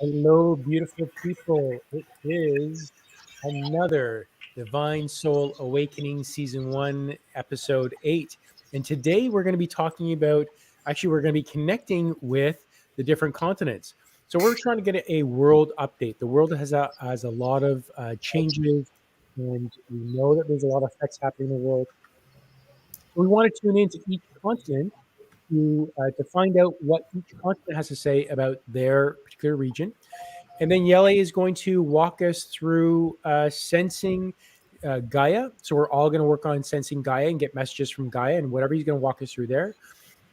Hello, beautiful people. It is another Divine Soul Awakening Season 1, Episode 8. And today we're going to be talking about, we're going to be connecting with the different continents. So we're trying to get a world update. The world has a lot of changes, and we know that there's a lot of effects happening in the world. So we want to tune into each continent to find out what each continent has to say about their particular region. And then Jelle is going to walk us through sensing Gaia. So we're all going to work on sensing Gaia and get messages from Gaia and whatever he's going to walk us through there.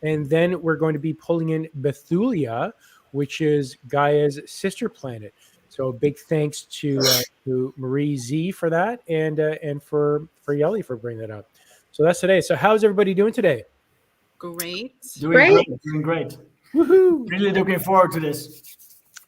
And then we're going to be pulling in Bethulia, which is Gaia's sister planet. So big thanks to Marie Z for that, and for Jelle for bringing that up. So that's today. So how's everybody doing today? Great. Doing great. Woohoo! Really looking forward to this.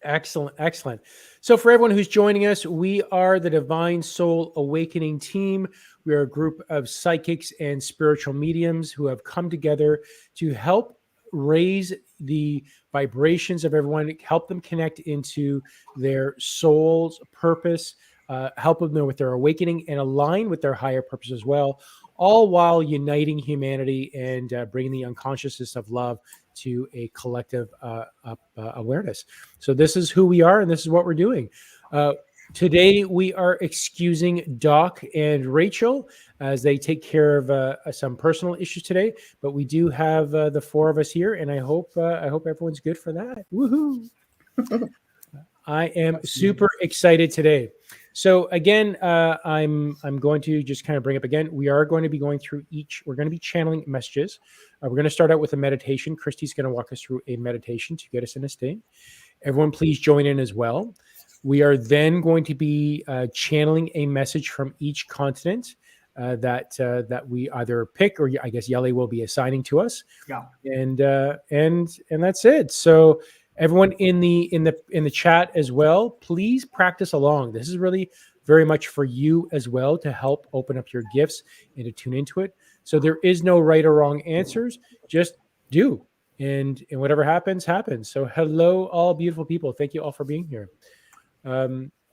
Excellent. So for everyone who's joining us, we are the Divine Soul Awakening team. We are a group of psychics and spiritual mediums who have come together to help raise the vibrations of everyone, help them connect into their soul's purpose, help them with their awakening and align with their higher purpose as well, all while uniting humanity and bringing the unconsciousness of love to a collective awareness. So this is who we are, and this is what we're doing. Today, we are excusing Doc and Rachel as they take care of some personal issues today, but we do have the four of us here, and I hope everyone's good for that. Woohoo! I am super excited today. So again, I'm going to just kind of bring up again, we are going to be going through we're going to be channeling messages. We're going to start out with a meditation. Kristie's going to walk us through a meditation to get us in a state. Everyone please join in as well. We are then going to be channeling a message from each continent that we either pick, or I guess Jelle will be assigning to us. Yeah. And that's it. So everyone in the chat as well, please practice along. This is really very much for you as well to help open up your gifts and to tune into it. So there is no right or wrong answers. Just do, and whatever happens. So hello, all beautiful people. Thank you all for being here.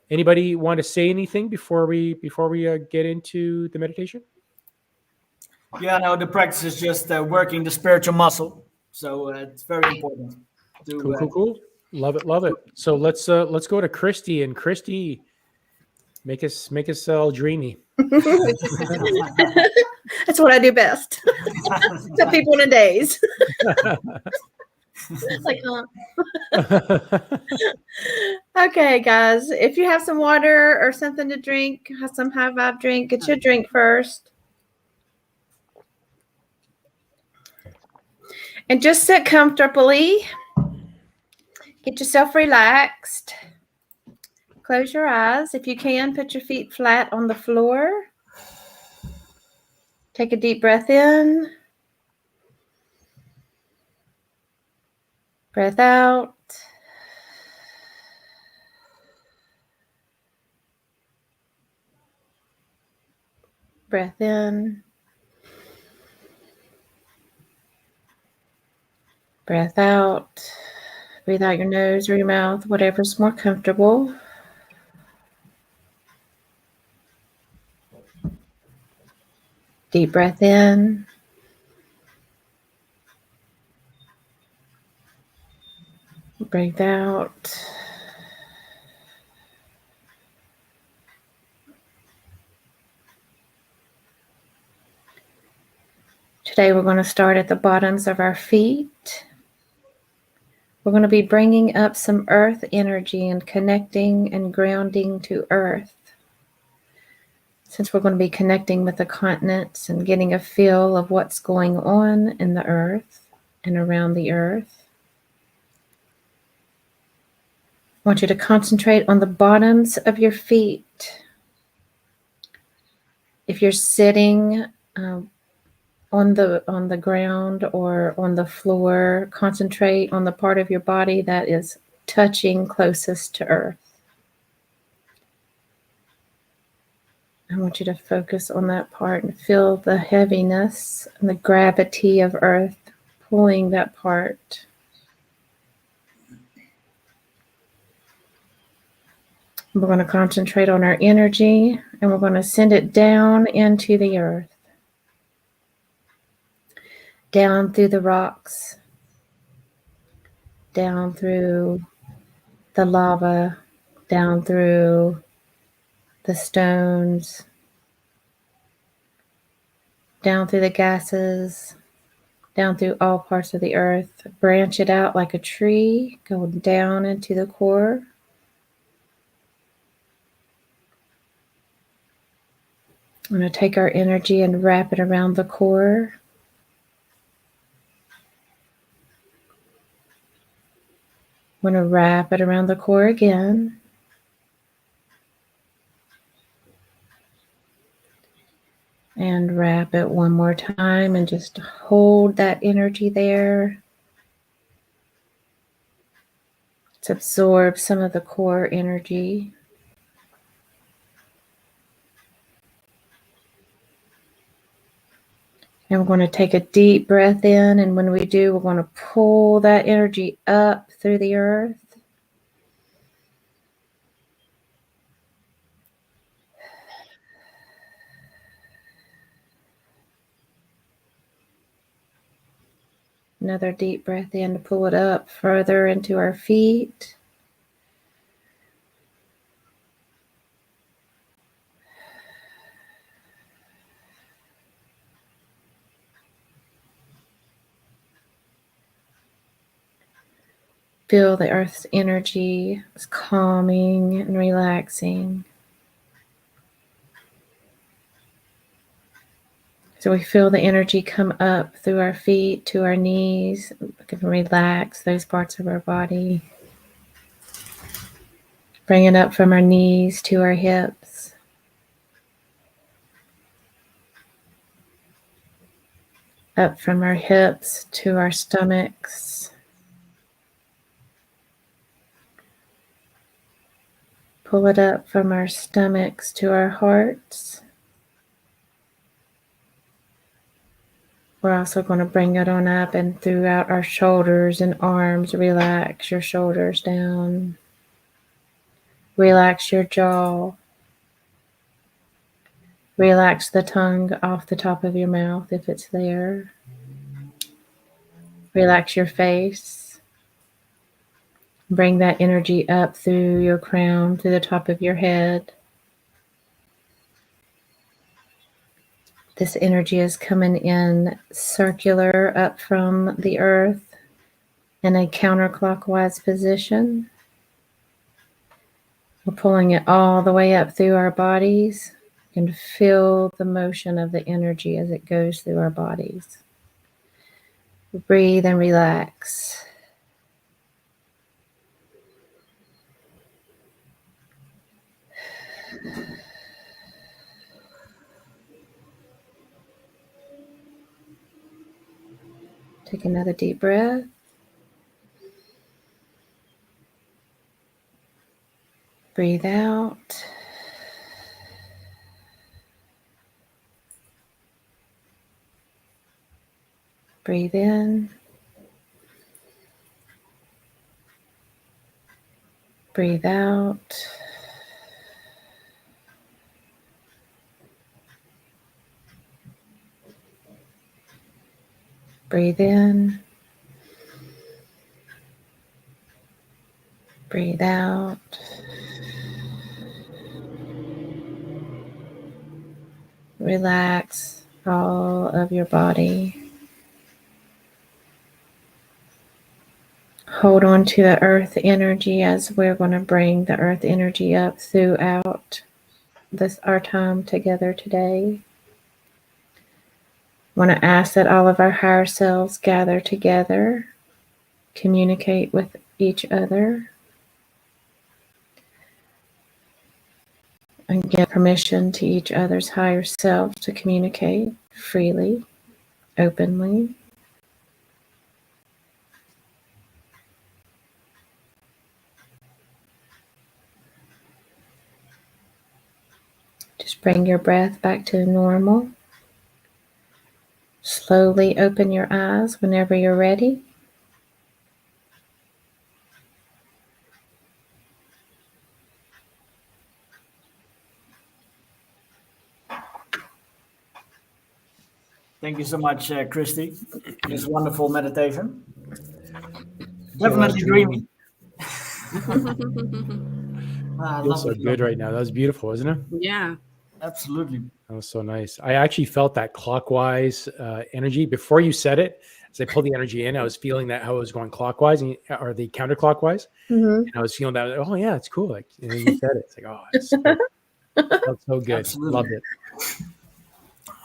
Anybody want to say anything before we get into the meditation? Yeah, no, the practice is just working the spiritual muscle. So it's very important. Cool. Love it. So let's go to Kristie, and Kristie, make us all dreamy. That's what I do best. To people in a daze. Like, Okay, guys. If you have some water or something to drink, have some high vibe drink, get your drink first. And just sit comfortably. Get yourself relaxed. Close your eyes. If you can, put your feet flat on the floor. Take a deep breath in. Breath out. Breath in. Breath out. Breathe out your nose or your mouth, whatever's more comfortable. Deep breath in. Breathe out. Today we're going to start at the bottoms of our feet. We're going to be bringing up some earth energy and connecting and grounding to earth. Since we're going to be connecting with the continents and getting a feel of what's going on in the earth and around the earth. I want you to concentrate on the bottoms of your feet. If you're sitting on the ground or on the floor, concentrate on the part of your body that is touching closest to earth. I want you to focus on that part and feel the heaviness and the gravity of earth pulling that part. We're going to concentrate on our energy, and we're going to send it down into the earth, down through the rocks, down through the lava, down through the stones, down through the gases, down through all parts of the earth. Branch it out like a tree, go down into the core. I'm going to take our energy and wrap it around the core. I'm going to wrap it around the core again. And wrap it one more time and just hold that energy there. Let's absorb some of the core energy. And we're going to take a deep breath in, and when we do, we're going to pull that energy up through the earth. Another deep breath in to pull it up further into our feet. Feel the earth's energy is calming and relaxing. So we feel the energy come up through our feet to our knees. We can relax those parts of our body. Bring it up from our knees to our hips. Up from our hips to our stomachs. Pull it up from our stomachs to our hearts. We're also going to bring it on up and throughout our shoulders and arms. Relax your shoulders down. Relax your jaw. Relax the tongue off the top of your mouth if it's there. Relax your face. Bring that energy up through your crown, through the top of your head. This energy is coming in circular up from the earth in a counterclockwise position. We're pulling it all the way up through our bodies and feel the motion of the energy as it goes through our bodies. Breathe and relax. Take another deep breath. Breathe out. Breathe in. Breathe out. Breathe in. Breathe out. Relax all of your body. Hold on to the earth energy as we're going to bring the earth energy up throughout our time together today. I want to ask that all of our higher selves gather together, communicate with each other, and give permission to each other's higher selves to communicate freely, openly. Just bring your breath back to normal. Slowly open your eyes whenever you're ready. Thank you so much, Kristie. This wonderful meditation. Definitely dreamy. I Feels love so it. good right now. That was beautiful, isn't it? Yeah. Absolutely. That was so nice. I actually felt that clockwise energy before you said it. As I pulled the energy in, I was feeling that how it was going clockwise or the counterclockwise. Mhm. And I was feeling that, oh yeah, it's cool. Like, and then you said it. It's like, oh, it's so, felt so good. Absolutely. Loved it.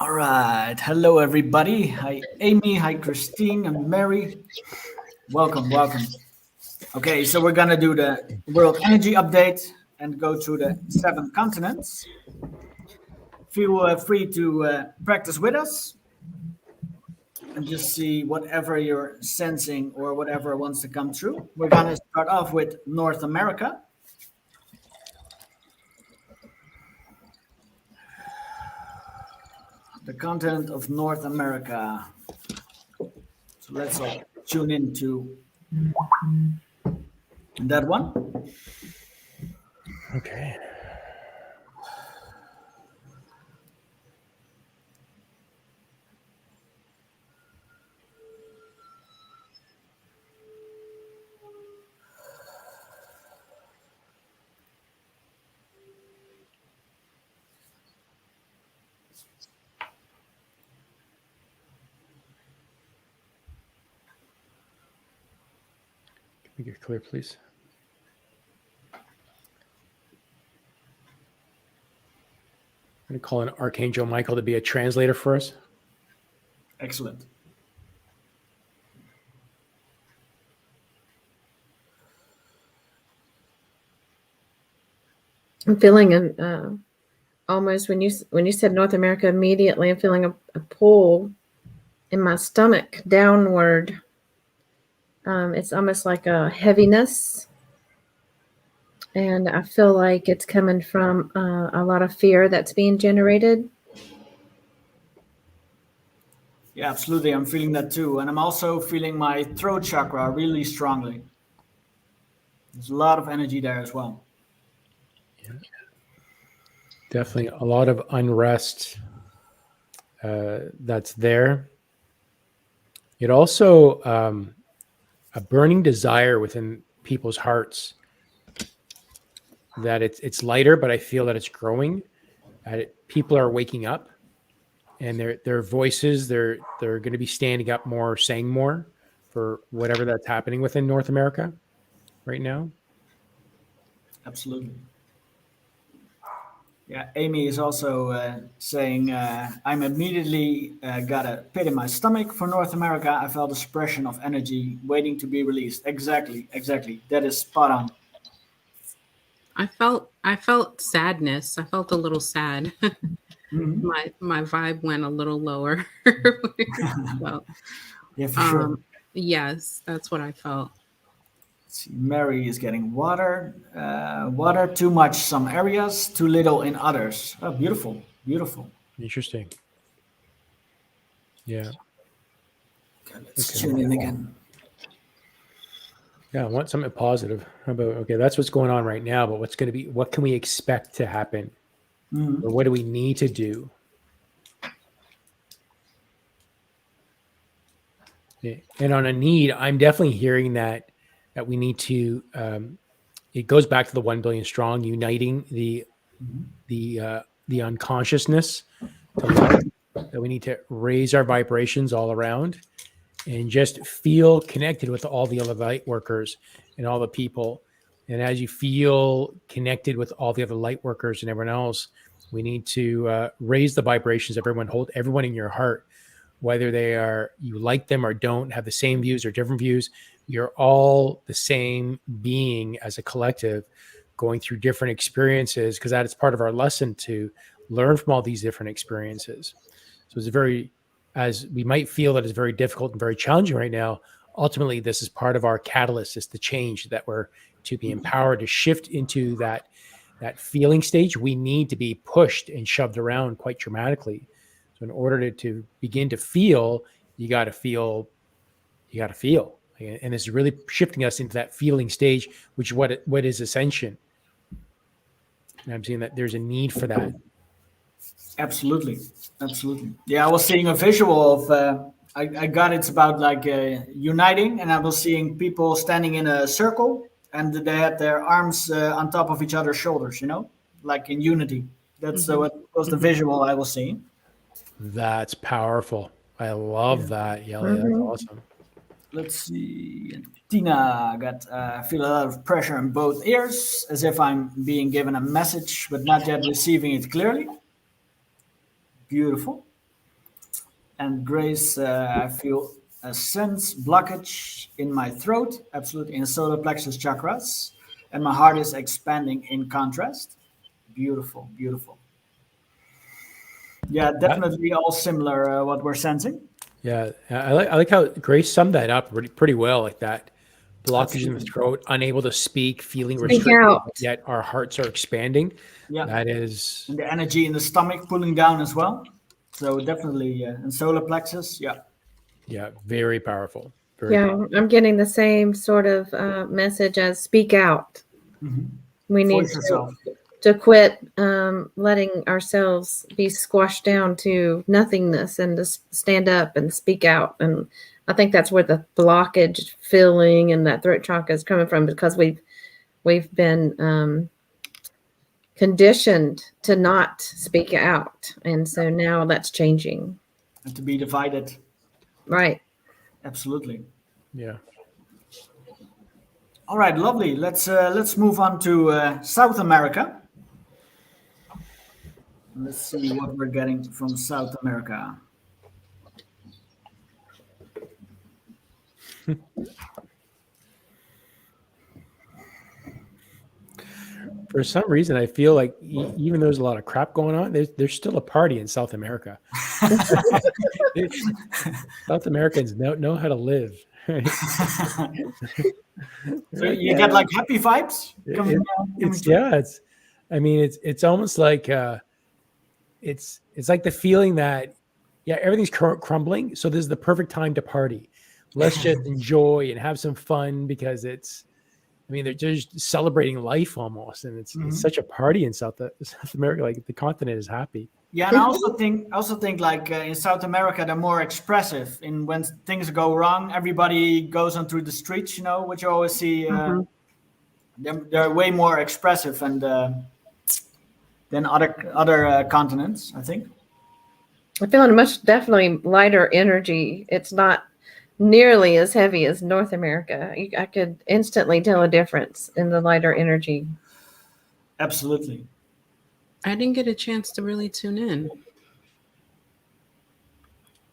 All right. Hello, everybody. Hi, Amy. Hi, Christine and Mary. Welcome, welcome. Okay, so we're going to do the World Energy Update and go through the 7 continents. Feel free to practice with us and just see whatever you're sensing or whatever wants to come through. We're going to start off with North America. The continent of North America. So let's all tune into that one. Okay. Can we get clear, please? I'm going to call in Archangel Michael to be a translator for us. Excellent. I'm feeling almost when you said North America, immediately I'm feeling a pull in my stomach downward. It's almost like a heaviness, and I feel like it's coming from a lot of fear that's being generated. Yeah, absolutely. I'm feeling that too. And I'm also feeling my throat chakra really strongly. There's a lot of energy there as well. Yeah. Definitely a lot of unrest that's there. It also a burning desire within people's hearts that it's lighter, but I feel that it's growing. People are waking up, and their voices they're going to be standing up more, saying more for whatever that's happening within North America right now. Absolutely. Yeah, Amy is also saying, I'm immediately got a pit in my stomach for North America. I felt a suppression of energy waiting to be released. Exactly. That is spot on. I felt sadness. I felt a little sad. Mm-hmm. My vibe went a little lower. So, Yeah, for sure. yes, that's what I felt. Let's see, Mary is getting water. Water too much some areas, too little in others. Oh, beautiful. Interesting. Yeah. Okay, let's tune in again. Yeah, I want something positive. How about, okay, that's what's going on right now, but what can we expect to happen? Mm-hmm. Or what do we need to do? Yeah. And on a need, I'm definitely hearing that we need to, it goes back to the 1 billion strong, uniting the unconsciousness to love, that we need to raise our vibrations all around and just feel connected with all the other light workers and all the people. And as you feel connected with all the other light workers and everyone else, we need to raise the vibrations. Hold everyone in your heart, whether you like them or don't, have the same views or different views. You're all the same being as a collective, going through different experiences, because that is part of our lesson, to learn from all these different experiences. So as we might feel that it's very difficult and very challenging right now, ultimately this is part of our catalyst. It's the change that we're to be empowered to shift into that feeling stage. We need to be pushed and shoved around quite dramatically. So in order to begin to feel, you got to feel. And it's really shifting us into that feeling stage, which is what is ascension. And I'm seeing that there's a need for that. Absolutely. Yeah, I was seeing a visual of. I got it's about like uniting, and I was seeing people standing in a circle, and they had their arms on top of each other's shoulders. Like in unity. That's what was the visual I was seeing. That's powerful. I love that, Jelle. That's awesome. Let's see. Tina got feel a lot of pressure in both ears, as if I'm being given a message, but not yet receiving it clearly. Beautiful. And Grace, I feel a sense blockage in my throat, absolutely, in solar plexus chakras, and my heart is expanding in contrast. Beautiful. Yeah, definitely all similar what we're sensing. Yeah, I like how Grace summed that up pretty well, like that blockage in the Absolutely. throat, unable to speak, feeling Speak restricted, out. yet our hearts are expanding. Yeah. That is, And the energy in the stomach pulling down as well. So definitely, and solar plexus, yeah. very powerful. Very Yeah, powerful. I'm getting the same sort of message as speak out. We need Voice yourself. to quit letting ourselves be squashed down to nothingness and to stand up and speak out. And I think that's where the blockage filling and that throat chakra is coming from, because we've been conditioned to not speak out. And so now that's changing. And to be divided. Right. Absolutely. Yeah. All right, lovely. Let's move on to South America. Let's see what we're getting from South America. For some reason, I feel like even though there's a lot of crap going on, there's still a party in South America. South Americans know how to live. So you get like happy vibes coming It's almost like it's like the feeling that everything's crumbling, so this is the perfect time to party. Let's just enjoy and have some fun, because they're just celebrating life almost, and it's such a party in South America. Like the continent is happy. Yeah, and I also think like in South America they're more expressive. In when things go wrong, everybody goes on through the streets. What you always see. They're way more expressive and than other continents, I think. I feel a definitely lighter energy. It's not nearly as heavy as North America. I could instantly tell a difference in the lighter energy. Absolutely. I didn't get a chance to really tune in.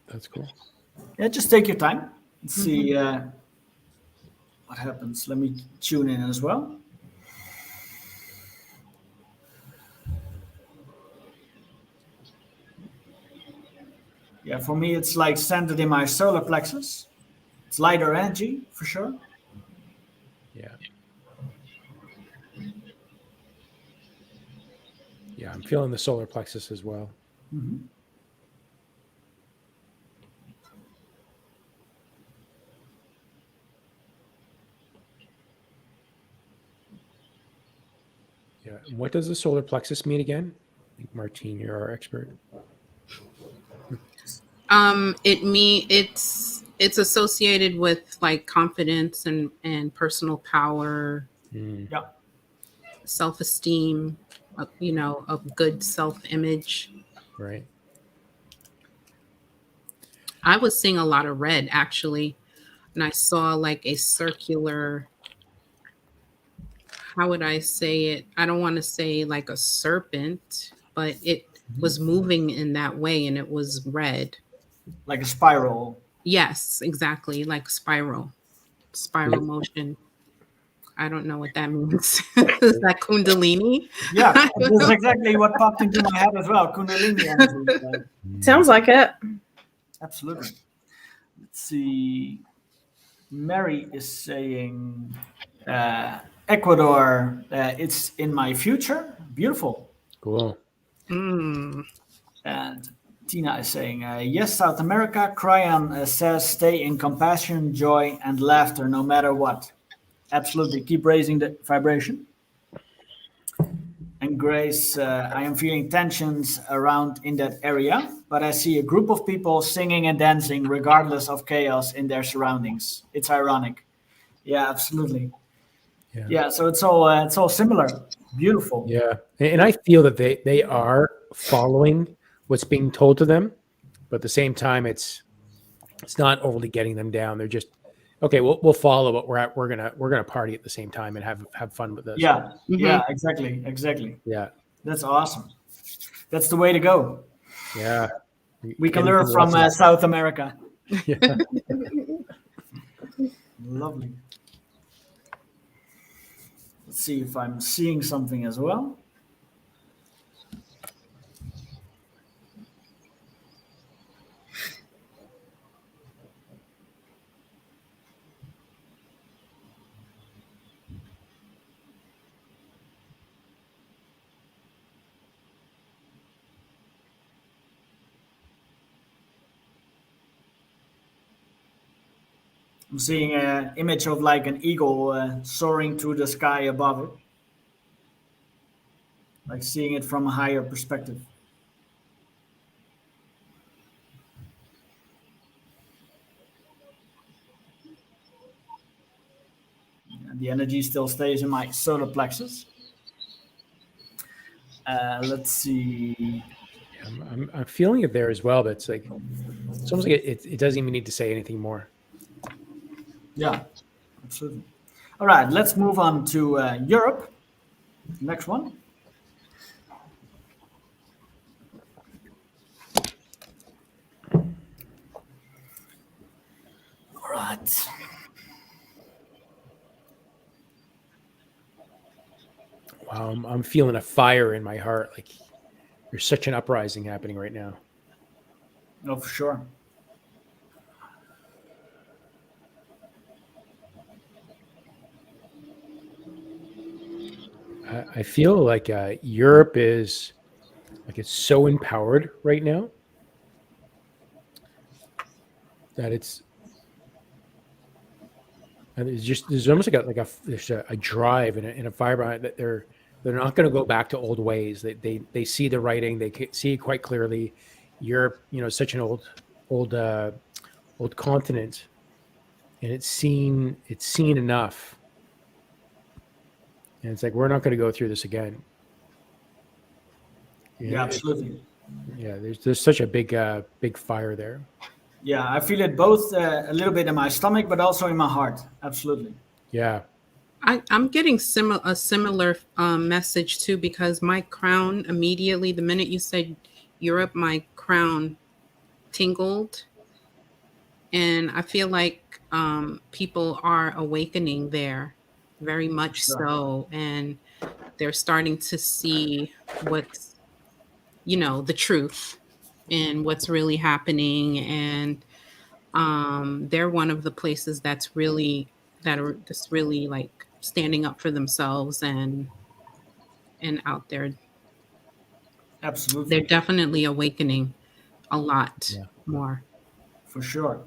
That's cool. Yeah, just take your time and see what happens. Let me tune in as well. Yeah, for me, it's like centered in my solar plexus. It's lighter energy for sure. Yeah. Yeah, I'm feeling the solar plexus as well. Yeah. What does the solar plexus mean again? I think Martine, you're our expert. It's associated with like confidence and personal power, Yeah. self-esteem, a good self-image. Right. I was seeing a lot of red actually, and I saw like a circular, how would I say it? I don't want to say like a serpent, but it was moving in that way, and it was red. Like a spiral. Yes, exactly. Like spiral motion. I don't know what that means. Is that Kundalini? Yeah, that's exactly what popped into my head as well. Kundalini energy. Sounds like it. Absolutely. Let's see. Mary is saying Ecuador, it's in my future. Beautiful. Cool. Mm. And Tina is saying, yes, South America. Cryan says, stay in compassion, joy, and laughter no matter what. Absolutely. Keep raising the vibration. And And Grace, I am feeling tensions around in that area, but I see a group of people singing and dancing regardless of chaos in their surroundings. It's ironic. Yeah, absolutely. Yeah, so it's all similar. Beautiful. Yeah. And I feel that they are following what's being told to them, but at the same time, it's not overly getting them down. They're just, okay, we'll follow, but we're gonna party at the same time and have fun with this. Yeah, yeah, exactly. Yeah. That's awesome. That's the way to go. Yeah. We can Getting learn some from lessons. South America. Yeah. Lovely. Let's see if I'm seeing something as well. I'm seeing an image of like an eagle soaring through the sky above it. Like seeing it from a higher perspective. And the energy still stays in my solar plexus. Let's see. I'm feeling it there as well, but it's like it's almost like it doesn't even need to say anything more. Yeah, absolutely. All right, let's move on to Europe. Next one. All right. Wow, I'm feeling a fire in my heart. Like there's such an uprising happening right now. Oh, for sure. I feel like Europe is like it's so empowered right now that there's almost like there's a drive and a fire behind it that they're not going to go back to old ways. They see the writing, see it quite clearly. Europe, is such an old continent, and it's seen enough. And it's like, we're not going to go through this again. Yeah, absolutely. Yeah, there's such a big fire there. Yeah, I feel it both a little bit in my stomach, but also in my heart. Absolutely. Yeah. I'm getting a similar message too, because my crown immediately, the minute you said Europe, my crown tingled. And I feel like people are awakening there, very much so. And they're starting to see what's, the truth and what's really happening. And they're one of the places that's really like standing up for themselves and out there. Absolutely. They're definitely awakening a lot more. For sure.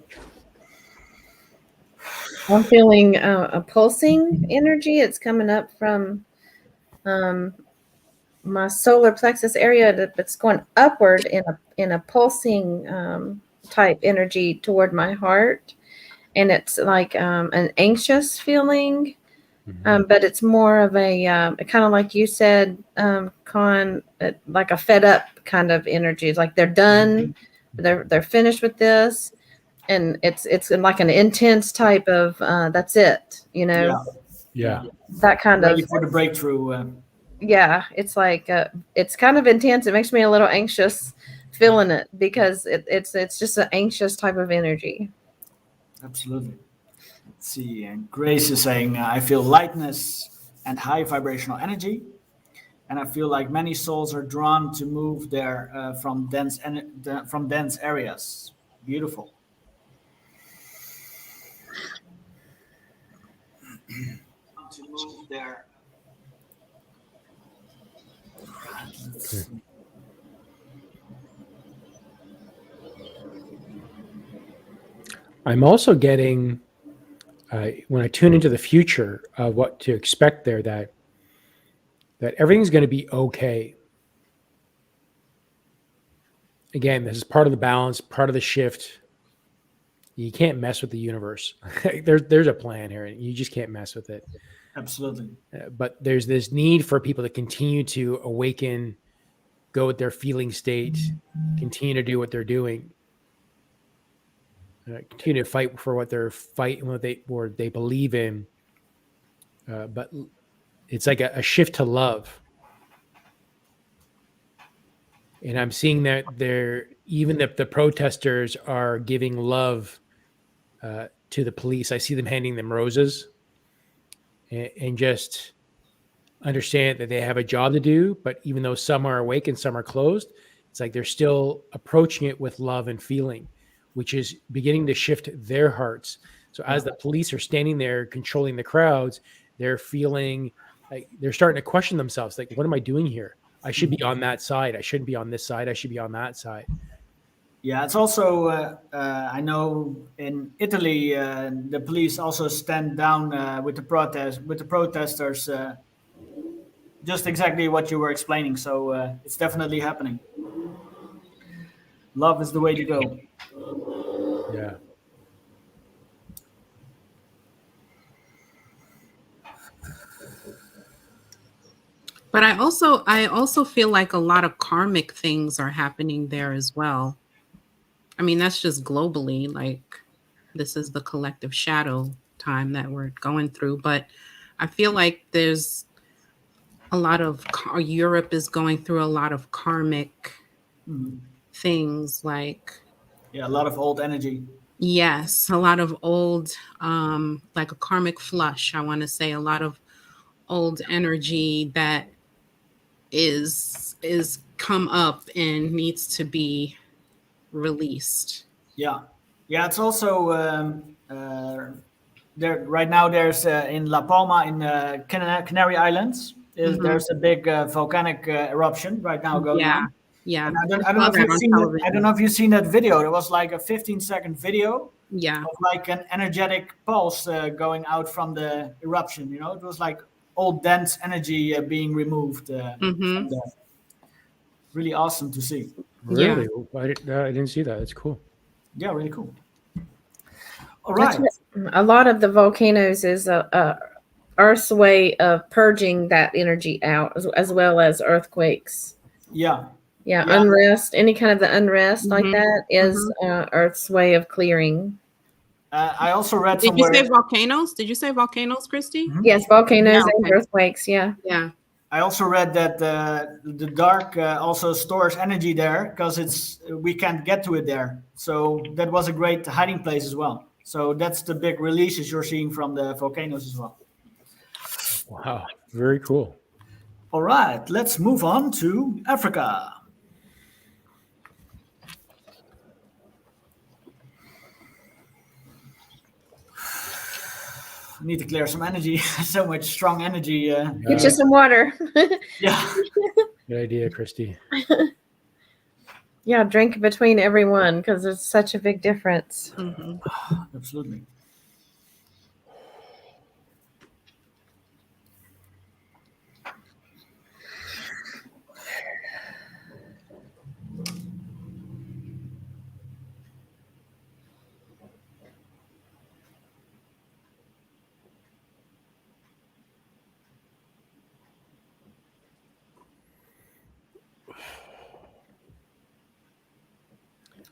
I'm feeling a pulsing energy. It's coming up from my solar plexus area. It's going upward in a pulsing type energy toward my heart, and it's like an anxious feeling, but it's more of a kind of like you said, like a fed up kind of energy. It's like they're done, they're finished with this. And it's like an intense type of that's it, Yeah. that kind Ready of for the breakthrough. yeah. It's like it's kind of intense. It makes me a little anxious feeling it because it's just an anxious type of energy. Absolutely. Let's see. And Grace is saying, I feel lightness and high vibrational energy, and I feel like many souls are drawn to move there from dense areas. Beautiful. To move there. I'm also getting when I tune into the future, what to expect there, that that everything's going to be okay. Again, this is part of the balance, part of the shift. You can't mess with the universe. There's a plan here, and you just can't mess with it. Absolutely. But there's this need for people to continue to awaken, go with their feeling state, continue to do what they're doing, continue to fight for what they're fighting, what they believe in. But it's like a shift to love. And I'm seeing that even if the protesters are giving love to the police, I see them handing them roses and just understand that they have a job to do. But even though some are awake and some are closed, it's like they're still approaching it with love and feeling, which is beginning to shift their hearts. So as the police are standing there controlling the crowds, they're feeling like they're starting to question themselves. Like, what am I doing here? I should be on that side. I shouldn't be on this side. I should be on that side. Yeah, it's also, I know in Italy, the police also stand down with the protesters, just exactly what you were explaining. So it's definitely happening. Love is the way to go. Yeah. But I also feel like a lot of karmic things are happening there as well. I mean, that's just globally, like this is the collective shadow time that we're going through. But I feel like there's a lot of Europe is going through a lot of karmic things, like a lot of old energy. Yes, a lot of old, like a karmic flush. I want to say a lot of old energy that is come up and needs to be released. Yeah, it's also there right now. There's in La Palma in Canary Islands. There's a big volcanic eruption right now going on. Yeah. And I don't know if you've seen it. I don't know if you've seen that video. It was like a 15-second video. Yeah. Of like an energetic pulse going out from the eruption. You know, it was like all dense energy being removed. From there. Really awesome to see. Really? Yeah. I didn't see that. That's cool. Yeah, really cool. All right. A lot of the volcanoes is Earth's way of purging that energy out, as well as earthquakes. Yeah. Unrest, any kind of the unrest like that is Earth's way of clearing. I also read Did somewhere. You say volcanoes? Did you say volcanoes, Kristie? Yes, volcanoes and earthquakes. Yeah. I also read that the dark also stores energy there because we can't get to it there. So that was a great hiding place as well. So that's the big releases you're seeing from the volcanoes as well. Wow, very cool. All right, let's move on to Africa. Need to clear some energy. So much strong energy. Get you some water. Yeah. Good idea, Kristie. Yeah, drink between everyone because there's such a big difference. Absolutely.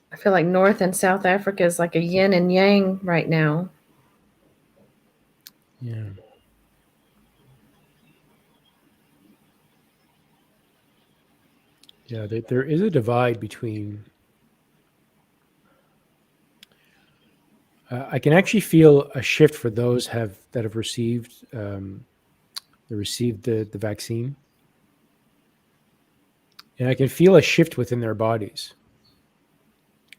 I feel like North and South Africa is like a yin and yang right now. Yeah. Yeah, there is a divide between. I can actually feel a shift for those that have received the vaccine, and I can feel a shift within their bodies,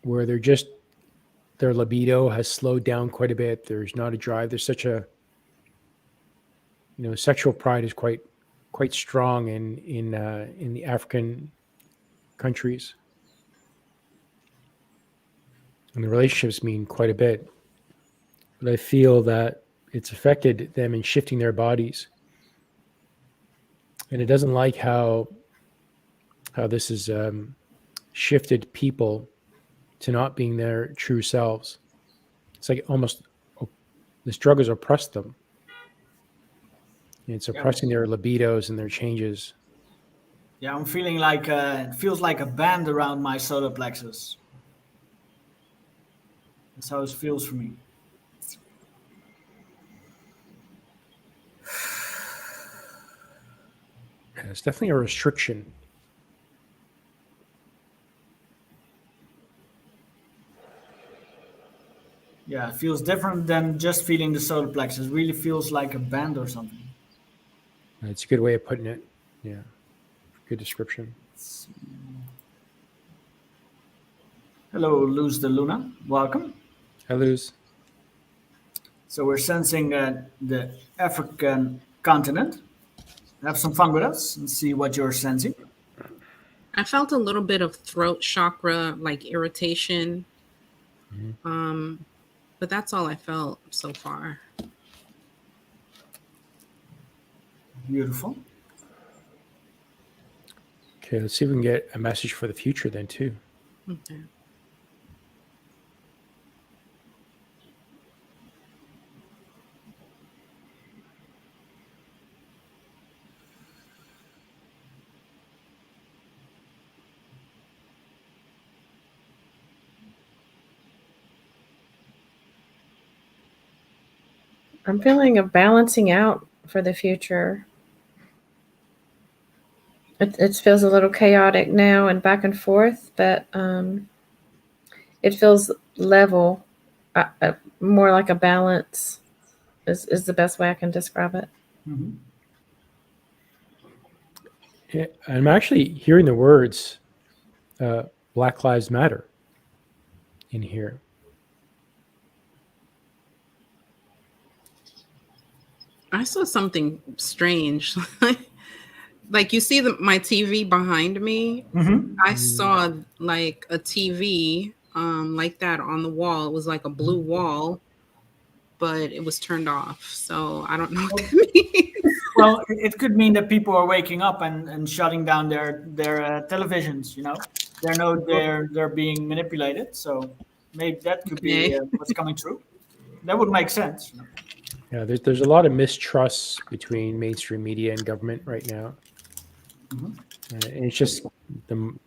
where their libido has slowed down quite a bit. There's not a drive. There's such a, sexual pride is quite strong in the African countries, and the relationships mean quite a bit. But I feel that it's affected them in shifting their bodies. And it doesn't like how this has shifted people to not being their true selves. It's like almost this drug has oppressed them. It's oppressing their libidos and their changes. Yeah, I'm feeling like it feels like a band around my solar plexus. That's how it feels for me. Yeah, it's definitely a restriction. Yeah, it feels different than just feeling the solar plexus. It really feels like a band or something. It's a good way of putting it. Yeah, good description. Hello, Luz de Luna. Welcome. I lose. So we're sensing the African continent. Have some fun with us and see what you're sensing. I felt a little bit of throat chakra, like irritation. But that's all I felt so far. Beautiful. Okay, let's see if we can get a message for the future then too. Okay. I'm feeling a balancing out for the future. It feels a little chaotic now and back and forth, but it feels level, more like a balance is the best way I can describe it. Mm-hmm. Yeah, I'm actually hearing the words Black Lives Matter in here. I saw something strange. Like you see my TV behind me. Mm-hmm. I saw like a TV like that on the wall. It was like a blue wall, but it was turned off. So I don't know what that means. Well, it could mean that people are waking up and shutting down their televisions. You know, they're being manipulated. So maybe that could be what's coming true. That would make sense. Yeah, there's a lot of mistrust between mainstream media and government right now. And it's just the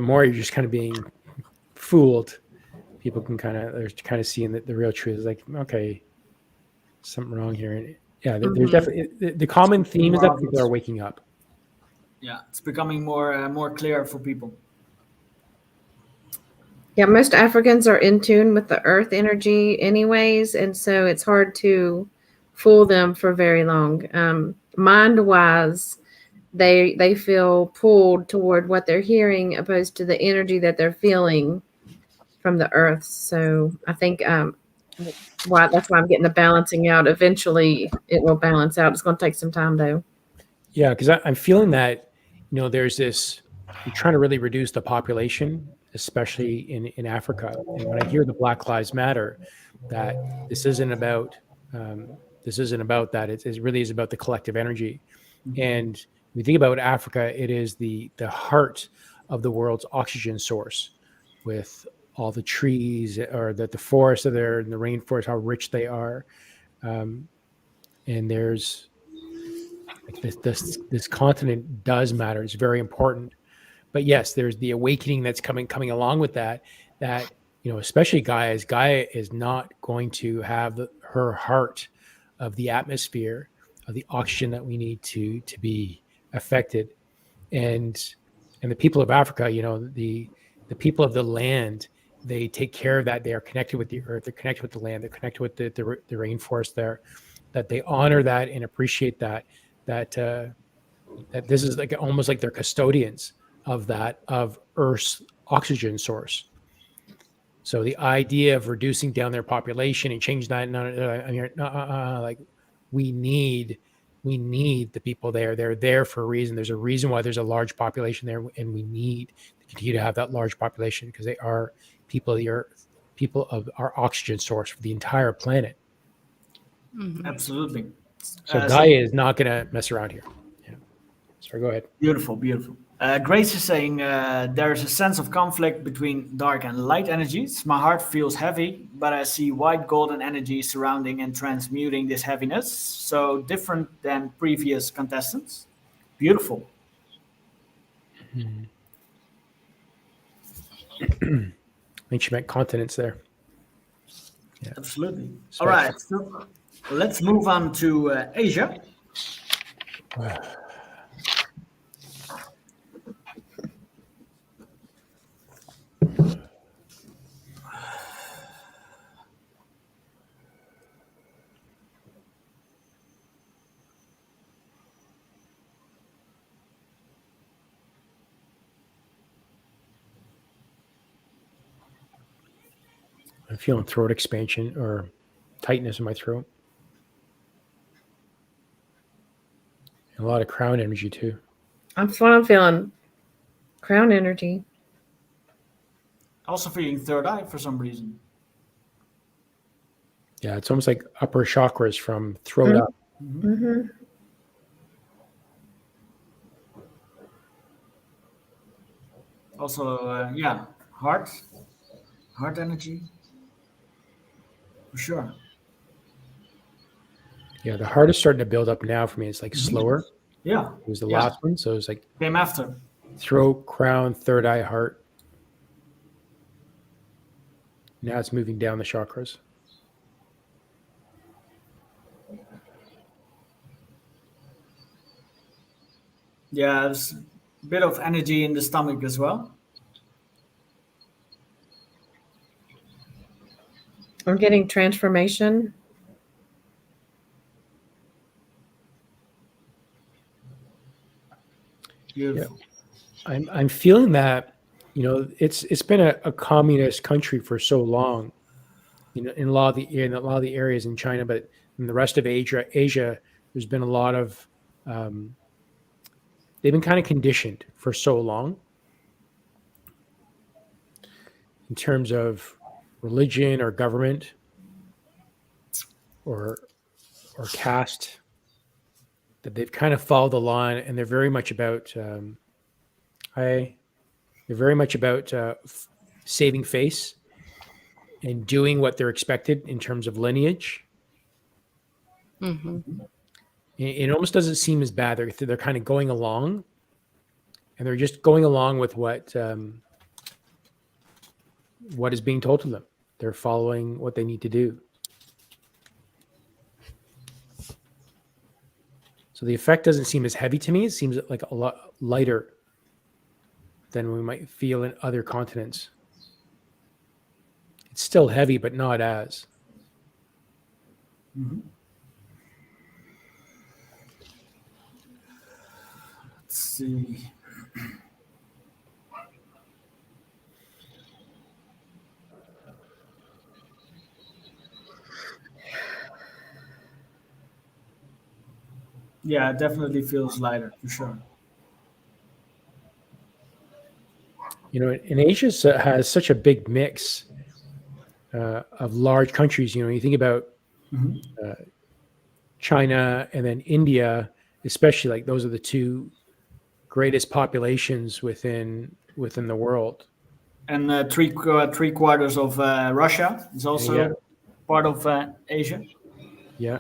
more you're just kind of being fooled, people can they're kind of seeing that the real truth is like, okay, something wrong here. And yeah, there's definitely the common theme is that people are waking up. Yeah, it's becoming more clear for people. Yeah, most Africans are in tune with the earth energy anyways, and so it's hard to fool them for very long. Mind-wise, they feel pulled toward what they're hearing opposed to the energy that they're feeling from the earth. So I think that's why I'm getting the balancing out. Eventually it will balance out. It's going to take some time though. Yeah, because I'm feeling that, there's this, you're trying to really reduce the population, especially in Africa. And when I hear the Black Lives Matter, that this isn't about that. It really is about the collective energy. And when you think about Africa, it is the heart of the world's oxygen source, with all the trees or the forests are there and the rainforest, how rich they are. And there's this continent does matter. It's very important. But yes, there's the awakening that's coming along with that, especially Gaia is not going to have her heart of the atmosphere, of the oxygen that we need to be affected. And the people of Africa, the people of the land, they take care of that. They are connected with the earth. They're connected with the land. They're connected with the rainforest there, that they honor that and appreciate that this is like almost like they're custodians of Earth's oxygen source. So the idea of reducing down their population and changing that, like we need the people there. They're there for a reason. There's a reason why there's a large population there, and we need to continue to have that large population because they are people of the earth, people of our oxygen source for the entire planet. Absolutely. So Gaia is not going to mess around here. Sorry, go ahead. Beautiful, beautiful. Grace is saying there's a sense of conflict between dark and light energies. My heart feels heavy, but I see white golden energy surrounding and transmuting this heaviness. So different than previous contestants. Beautiful. I think she meant continents there. Yeah. Absolutely. So- All right. So let's move on to Asia. I'm feeling throat expansion or tightness in my throat. And a lot of crown energy too. That's what I'm feeling. Crown energy. Also feeling third eye for some reason. Yeah, it's almost like upper chakras from throat up. Mm-hmm. Also, heart energy. For sure. Yeah, the heart is starting to build up now for me. It's like slower. Yeah. It was the Yeah. last one. So it's like Came after. throat, crown, third eye, heart. Now it's moving down the chakras. Yeah, there's a bit of energy in the stomach as well. I'm getting transformation. Beautiful. I'm feeling that, it's been a communist country for so long, in a lot of the areas in China, but in the rest of Asia, there's been a lot of they've been kind of conditioned for so long in terms of religion or government or caste, that they've kind of followed the line, and they're very much about saving face and doing what they're expected in terms of lineage. Mm-hmm. It almost doesn't seem as bad. They're kind of going along, and they're just going along with what is being told to them. They're following what they need to do. So the effect doesn't seem as heavy to me. It seems like a lot lighter than we might feel in other continents. It's still heavy, but not as. Mm-hmm. Let's see. Yeah, it definitely feels lighter for sure. And Asia has such a big mix of large countries. You think about China and then India, especially, like those are the two greatest populations within the world. And three quarters of Russia is also Yeah. part of Asia. Yeah.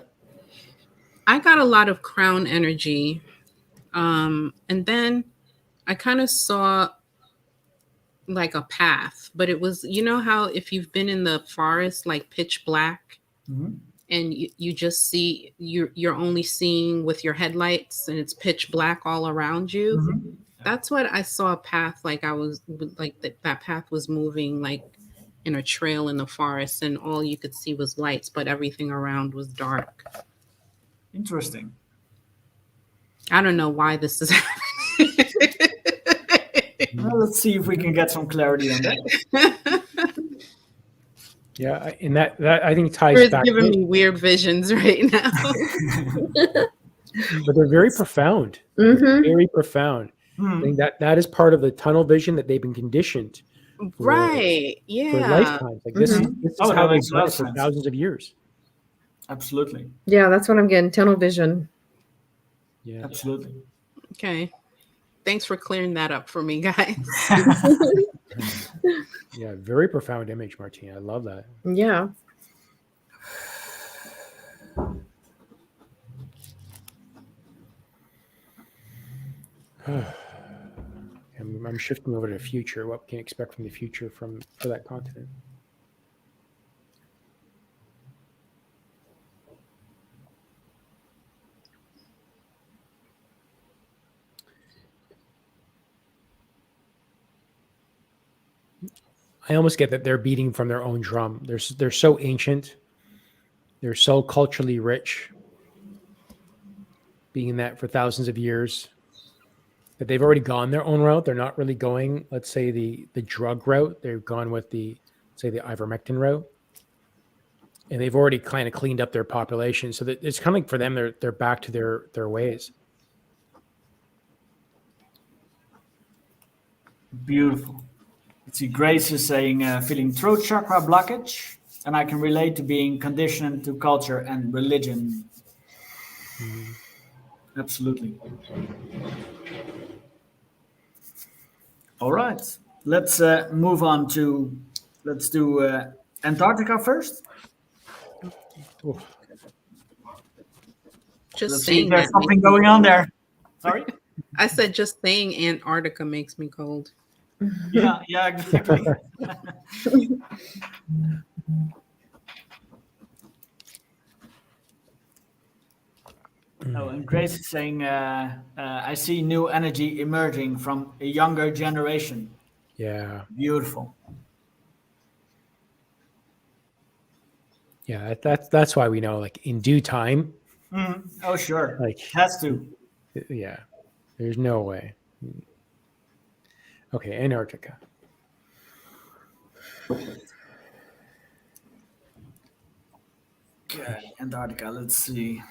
I got a lot of crown energy. And then I kind of saw like a path, but it was, how if you've been in the forest, like pitch black, Mm-hmm. and you just see, you're only seeing with your headlights and it's pitch black all around you. Mm-hmm. That's what I saw, a path, like I was like that path was moving like in a trail in the forest, and all you could see was lights, but everything around was dark. Interesting. I don't know why this is happening. Well, let's see if we can get some clarity on that. Yeah, and that I think ties It's back, giving me weird visions right now. but they're very profound. Mm-hmm. Very profound. I think that is part of the tunnel vision that they've been conditioned Right. for Yeah. lifetimes. Like this is Oh, how that they've makes a done lot it of for sense. thousands of years. Absolutely. Yeah, that's what I'm getting. Tunnel vision. Yeah. Absolutely. Okay. Thanks for clearing that up for me, guys. Yeah, very profound image, Martine. I love that. Yeah. I'm shifting over to the future. What can you expect from the future for that continent? I almost get that they're beating from their own drum. They're so ancient. They're so culturally rich, being in that for thousands of years, that they've already gone their own route. They're not really going, let's say, the drug route. They've gone with the ivermectin route, and they've already kind of cleaned up their population. So that it's kind of like for them, they're back to their ways. Beautiful. Let's see, Grace is saying, feeling throat chakra blockage, and I can relate to being conditioned to culture and religion. Absolutely. All right. Let's move on to, let's do Antarctica first. Oof. Just Let's see saying if there's that. something going on there. Sorry? I said just saying Antarctica makes me cold. Yeah, exactly. Oh, and Grace is saying, I see new energy emerging from a younger generation. Yeah. Beautiful. Yeah. That's why we know, like, in due time, Oh, sure. like, Has to. yeah, there's no way. Okay. Antarctica. Okay, Antarctica, let's see.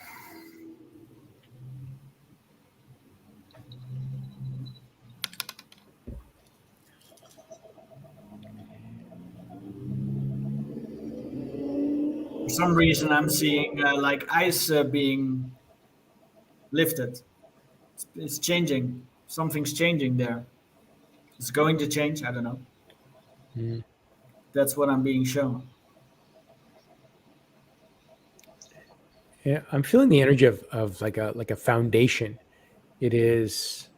For some reason, I'm seeing like ice being lifted. It's changing. Something's changing there. It's going to change. I don't know. Mm. That's what I'm being shown. Yeah, I'm feeling the energy of like a foundation. It's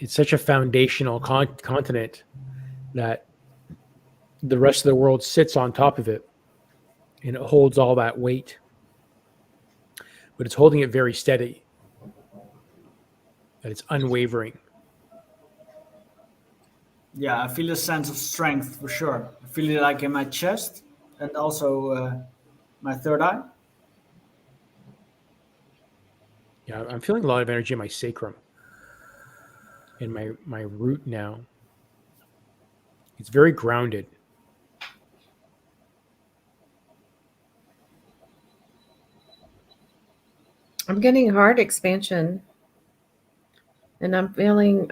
such a foundational continent that the rest of the world sits on top of it, and it holds all that weight. But it's holding it very steady. That it's unwavering. Yeah, I feel a sense of strength for sure. I feel it like in my chest and also my third eye. Yeah, I'm feeling a lot of energy in my sacrum, in my root now. It's very grounded. I'm getting heart expansion. And I'm feeling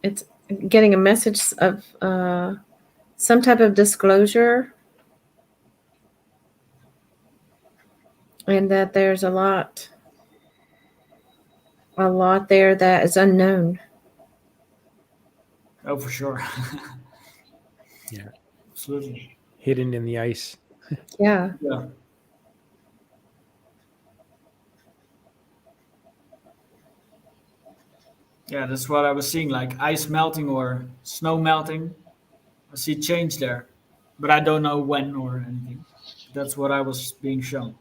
it's getting a message of some type of disclosure. And that there's a lot there that is unknown. Oh, for sure. Yeah. Absolutely. Hidden in the ice. Yeah. Yeah. Yeah, that's what I was seeing, like ice melting or snow melting. I see change there, but I don't know when or anything. That's what I was being shown.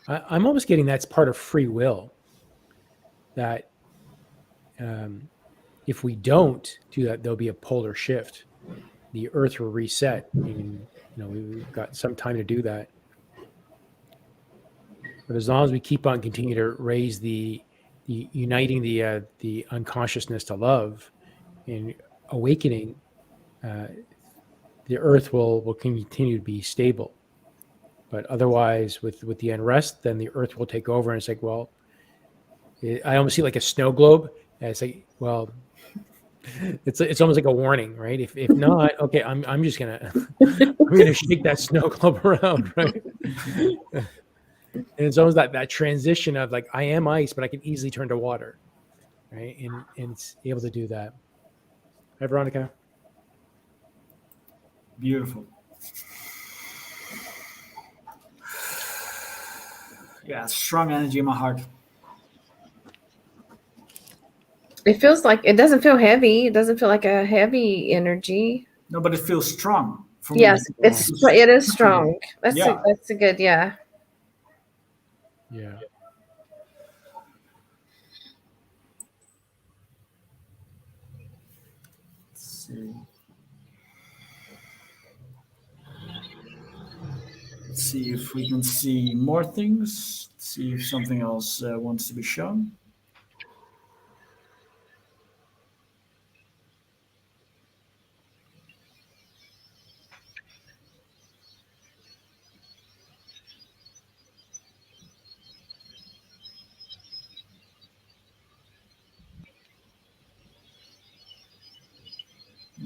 I'm almost getting that's part of free will. That if we don't do that, there'll be a polar shift. The Earth will reset. And, we've got some time to do that. But as long as we keep on continuing to raise the uniting the unconsciousness to love and awakening, the Earth will continue to be stable. But otherwise, with the unrest, then the Earth will take over, and it's like, well, I almost see like a snow globe, and it's like, well, it's almost like a warning, right? If not, okay, I'm just gonna shake that snow globe around, right? And it's almost that transition of like, I am ice, but I can easily turn to water, right? And it's able to do that. Hi, Veronica. Beautiful. Yeah, strong energy in my heart. It feels like it doesn't feel heavy. It doesn't feel like a heavy energy. No, but it feels strong. For me. Yes, it is strong. That's Yeah. that's a good, yeah. Yeah. Let's see. Let's see if we can see more things. Let's see if something else wants to be shown.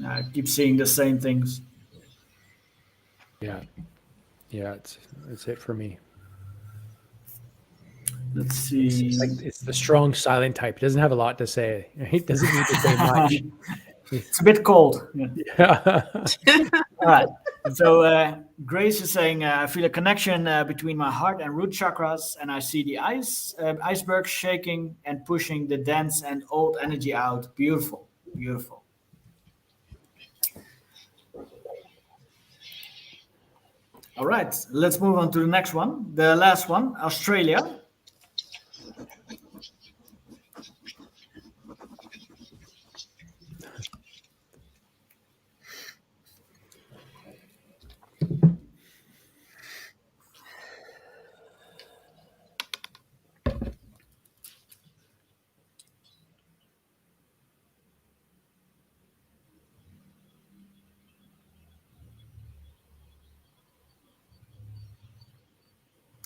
I keep seeing the same things. Yeah. Yeah. It's it for me. Let's see. It's the strong silent type. It doesn't have a lot to say. It doesn't need to say much. It's a bit cold. Yeah. Yeah. All right. So Grace is saying, I feel a connection between my heart and root chakras, and I see the iceberg shaking and pushing the dense and old energy out. Beautiful, beautiful. All right, let's move on to the next one. The last one, Australia.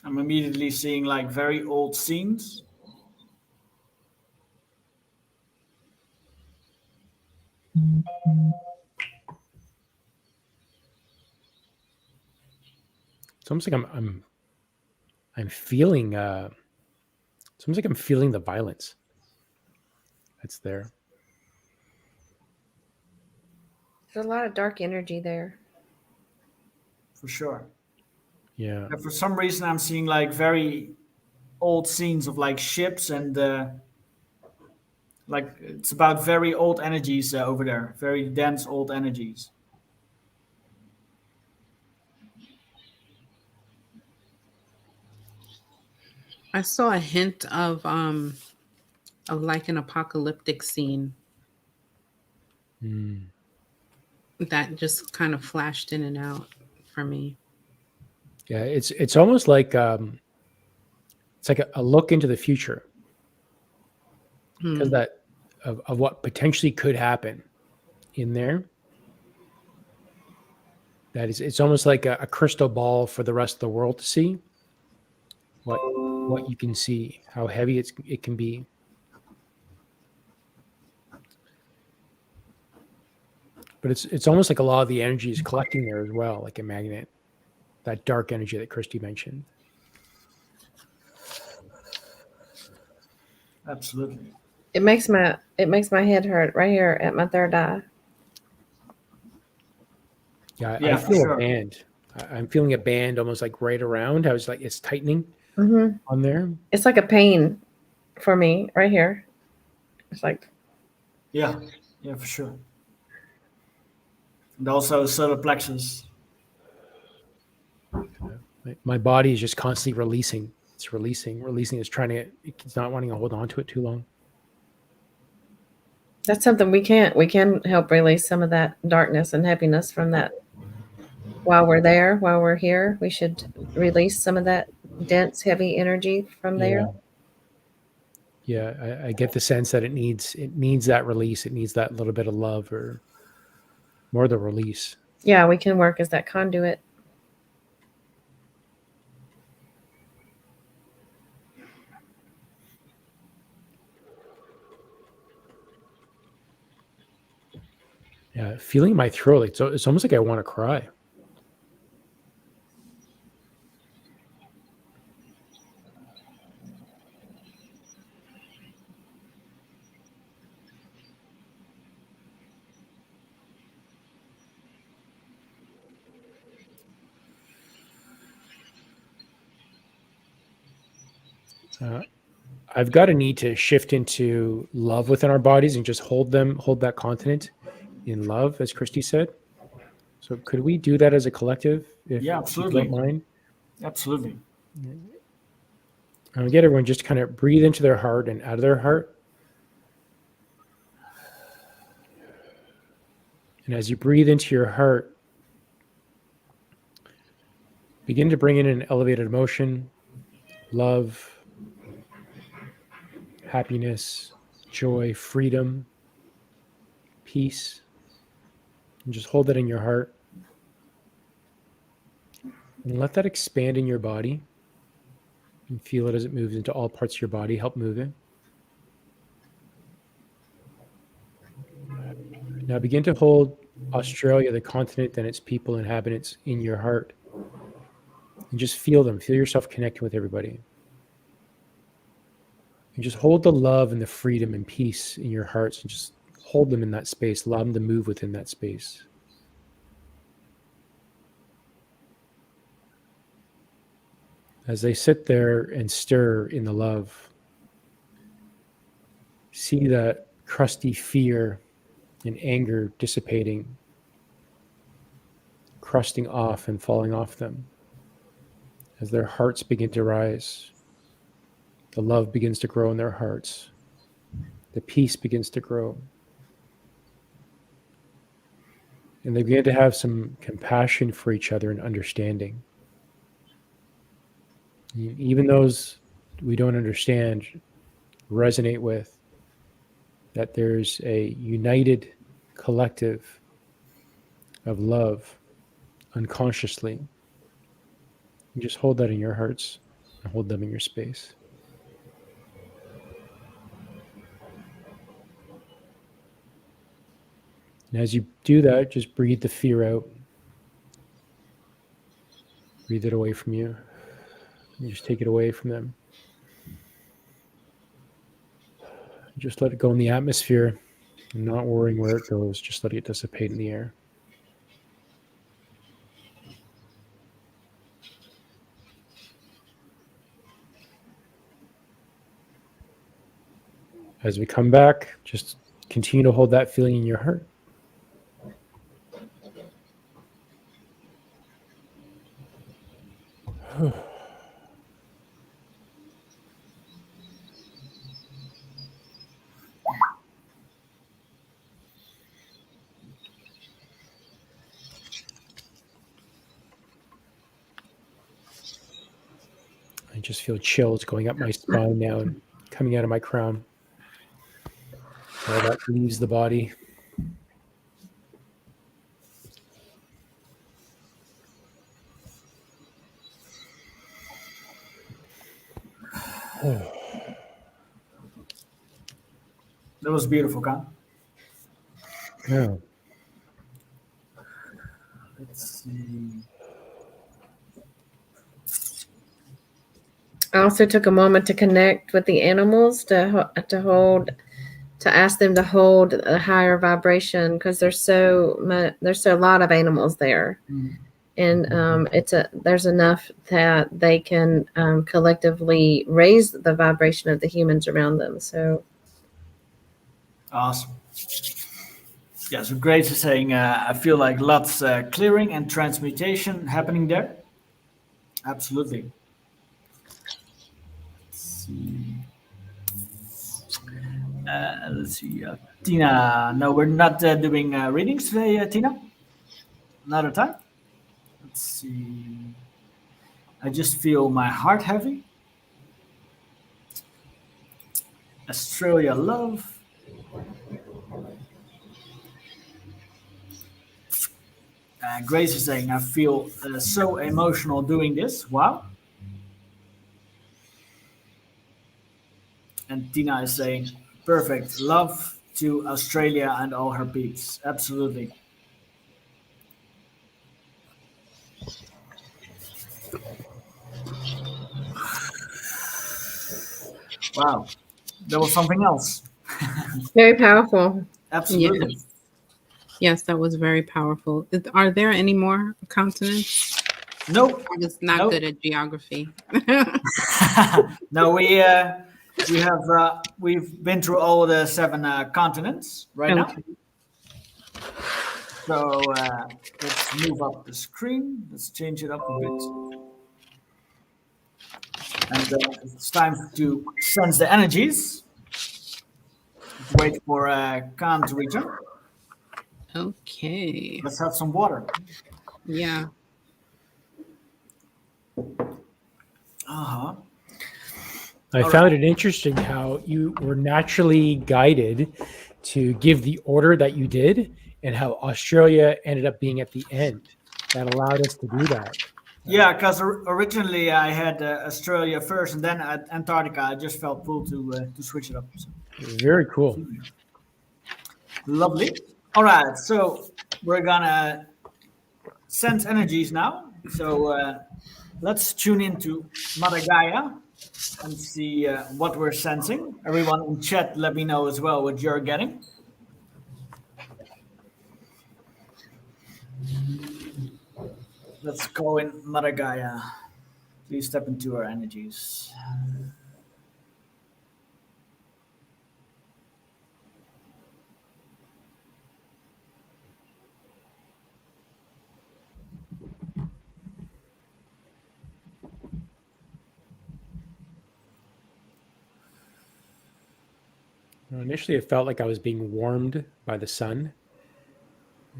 I'm immediately seeing like very old scenes. It's almost like I'm feeling it's almost like I'm feeling the violence that's there. There's a lot of dark energy there. For sure. Yeah. And for some reason, I'm seeing like very old scenes of like ships and like it's about very old energies over there, very dense old energies. I saw a hint of like an apocalyptic scene Mm. that just kind of flashed in and out for me. Yeah, it's almost like it's like a look into the future because that of what potentially could happen in there. That is, it's almost like a crystal ball for the rest of the world to see. What you can see, how heavy it can be. But it's almost like a lot of the energy is collecting there as well, like a magnet. That dark energy that Kristie mentioned. Absolutely. It makes my head hurt right here at my third eye. Yeah, Yeah, I feel sure. a band. I'm feeling a band almost like right around. I was like, it's tightening on there. It's like a pain for me right here. It's like, Yeah, for sure. And also solar plexus. My body is just constantly releasing. It's releasing. It's trying to. It's not wanting to hold on to it too long. that's something we can help release some of that darkness and heaviness from that. While we're here, we should release some of that dense, heavy energy from there. Yeah, I get the sense that it needs that release. It needs that little bit of love or more the release. Yeah, we can work as that conduit. Yeah, feeling my throat. It's almost like I want to cry. I've got a need to shift into love within our bodies and just hold that continent in love, as Kristie said. So could we do that as a collective? If Yeah, you absolutely. don't mind. Absolutely. I'll get everyone just to kind of breathe into their heart and out of their heart. And as you breathe into your heart, begin to bring in an elevated emotion, love, happiness, joy, freedom, peace. And just hold that in your heart. And let that expand in your body. And feel it as it moves into all parts of your body. Help move it. Now begin to hold Australia, the continent, and its people, inhabitants in your heart. And just feel them. Feel yourself connecting with everybody. And just hold the love and the freedom and peace in your hearts, and just hold them in that space. Allow them to move within that space. As they sit there and stir in the love, see that crusty fear and anger dissipating, crusting off and falling off them. As their hearts begin to rise, the love begins to grow in their hearts. The peace begins to grow. And they begin to have some compassion for each other and understanding. Even those we don't understand, resonate with, that there's a united collective of love unconsciously. You just hold that in your hearts and hold them in your space. And as you do that, just breathe the fear out. Breathe it away from you. And just take it away from them. Just let it go in the atmosphere, and not worrying where it goes. Just let it dissipate in the air. As we come back, just continue to hold that feeling in your heart. I just feel chills going up my spine now and coming out of my crown. All that leaves the body. That was beautiful, Khan. Yeah. Let's see. I also took a moment to connect with the animals to ask them to hold a higher vibration, because there's a lot of animals there, and there's enough that they can collectively raise the vibration of the humans around them. So Awesome. Yeah, so Grace is saying, I feel like lots clearing and transmutation happening there. Absolutely. Let's see. Tina, no, we're not doing readings today, Tina. Another time. Let's see. I just feel my heart heavy. Australia love. Grace is saying, I feel so emotional doing this. Wow. And Tina is saying, perfect. Love to Australia and all her peeps. Absolutely. Wow. That was something else. very powerful. Absolutely. Yes, that was very powerful. Are there any more continents? Nope. I was not Nope. good at geography. No, we've been through all the 7 continents right now. Okay. So let's move up the screen. Let's change it up a bit. And it's time to sense the energies. Let's wait for Khan to return. Okay. Let's have some water. Yeah. Uh-huh. I All found it interesting how you were naturally guided to give the order that you did, and how Australia ended up being at the end. That allowed us to do that. Yeah, because originally I had Australia first, and then at Antarctica. I just felt pulled to switch it up. So, Very cool. lovely. All right, so we're gonna sense energies now. So let's tune into Mother Gaia and see what we're sensing. Everyone in chat, let me know as well what you're getting. Let's go in Mother Gaia. Please step into our energies. Initially, it felt like I was being warmed by the sun.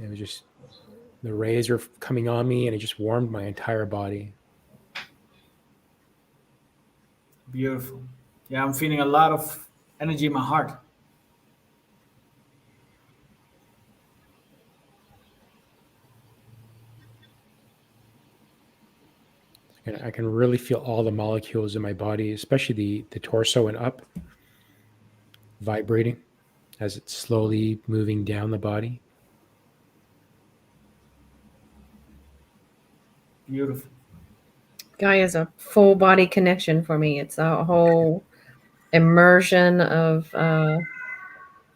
It was just the rays were coming on me, and it just warmed my entire body. Beautiful. Yeah, I'm feeling a lot of energy in my heart. And I can really feel all the molecules in my body, especially the torso and up, vibrating as it's slowly moving down the body. Beautiful. Gaia is a full body connection for me. It's a whole immersion of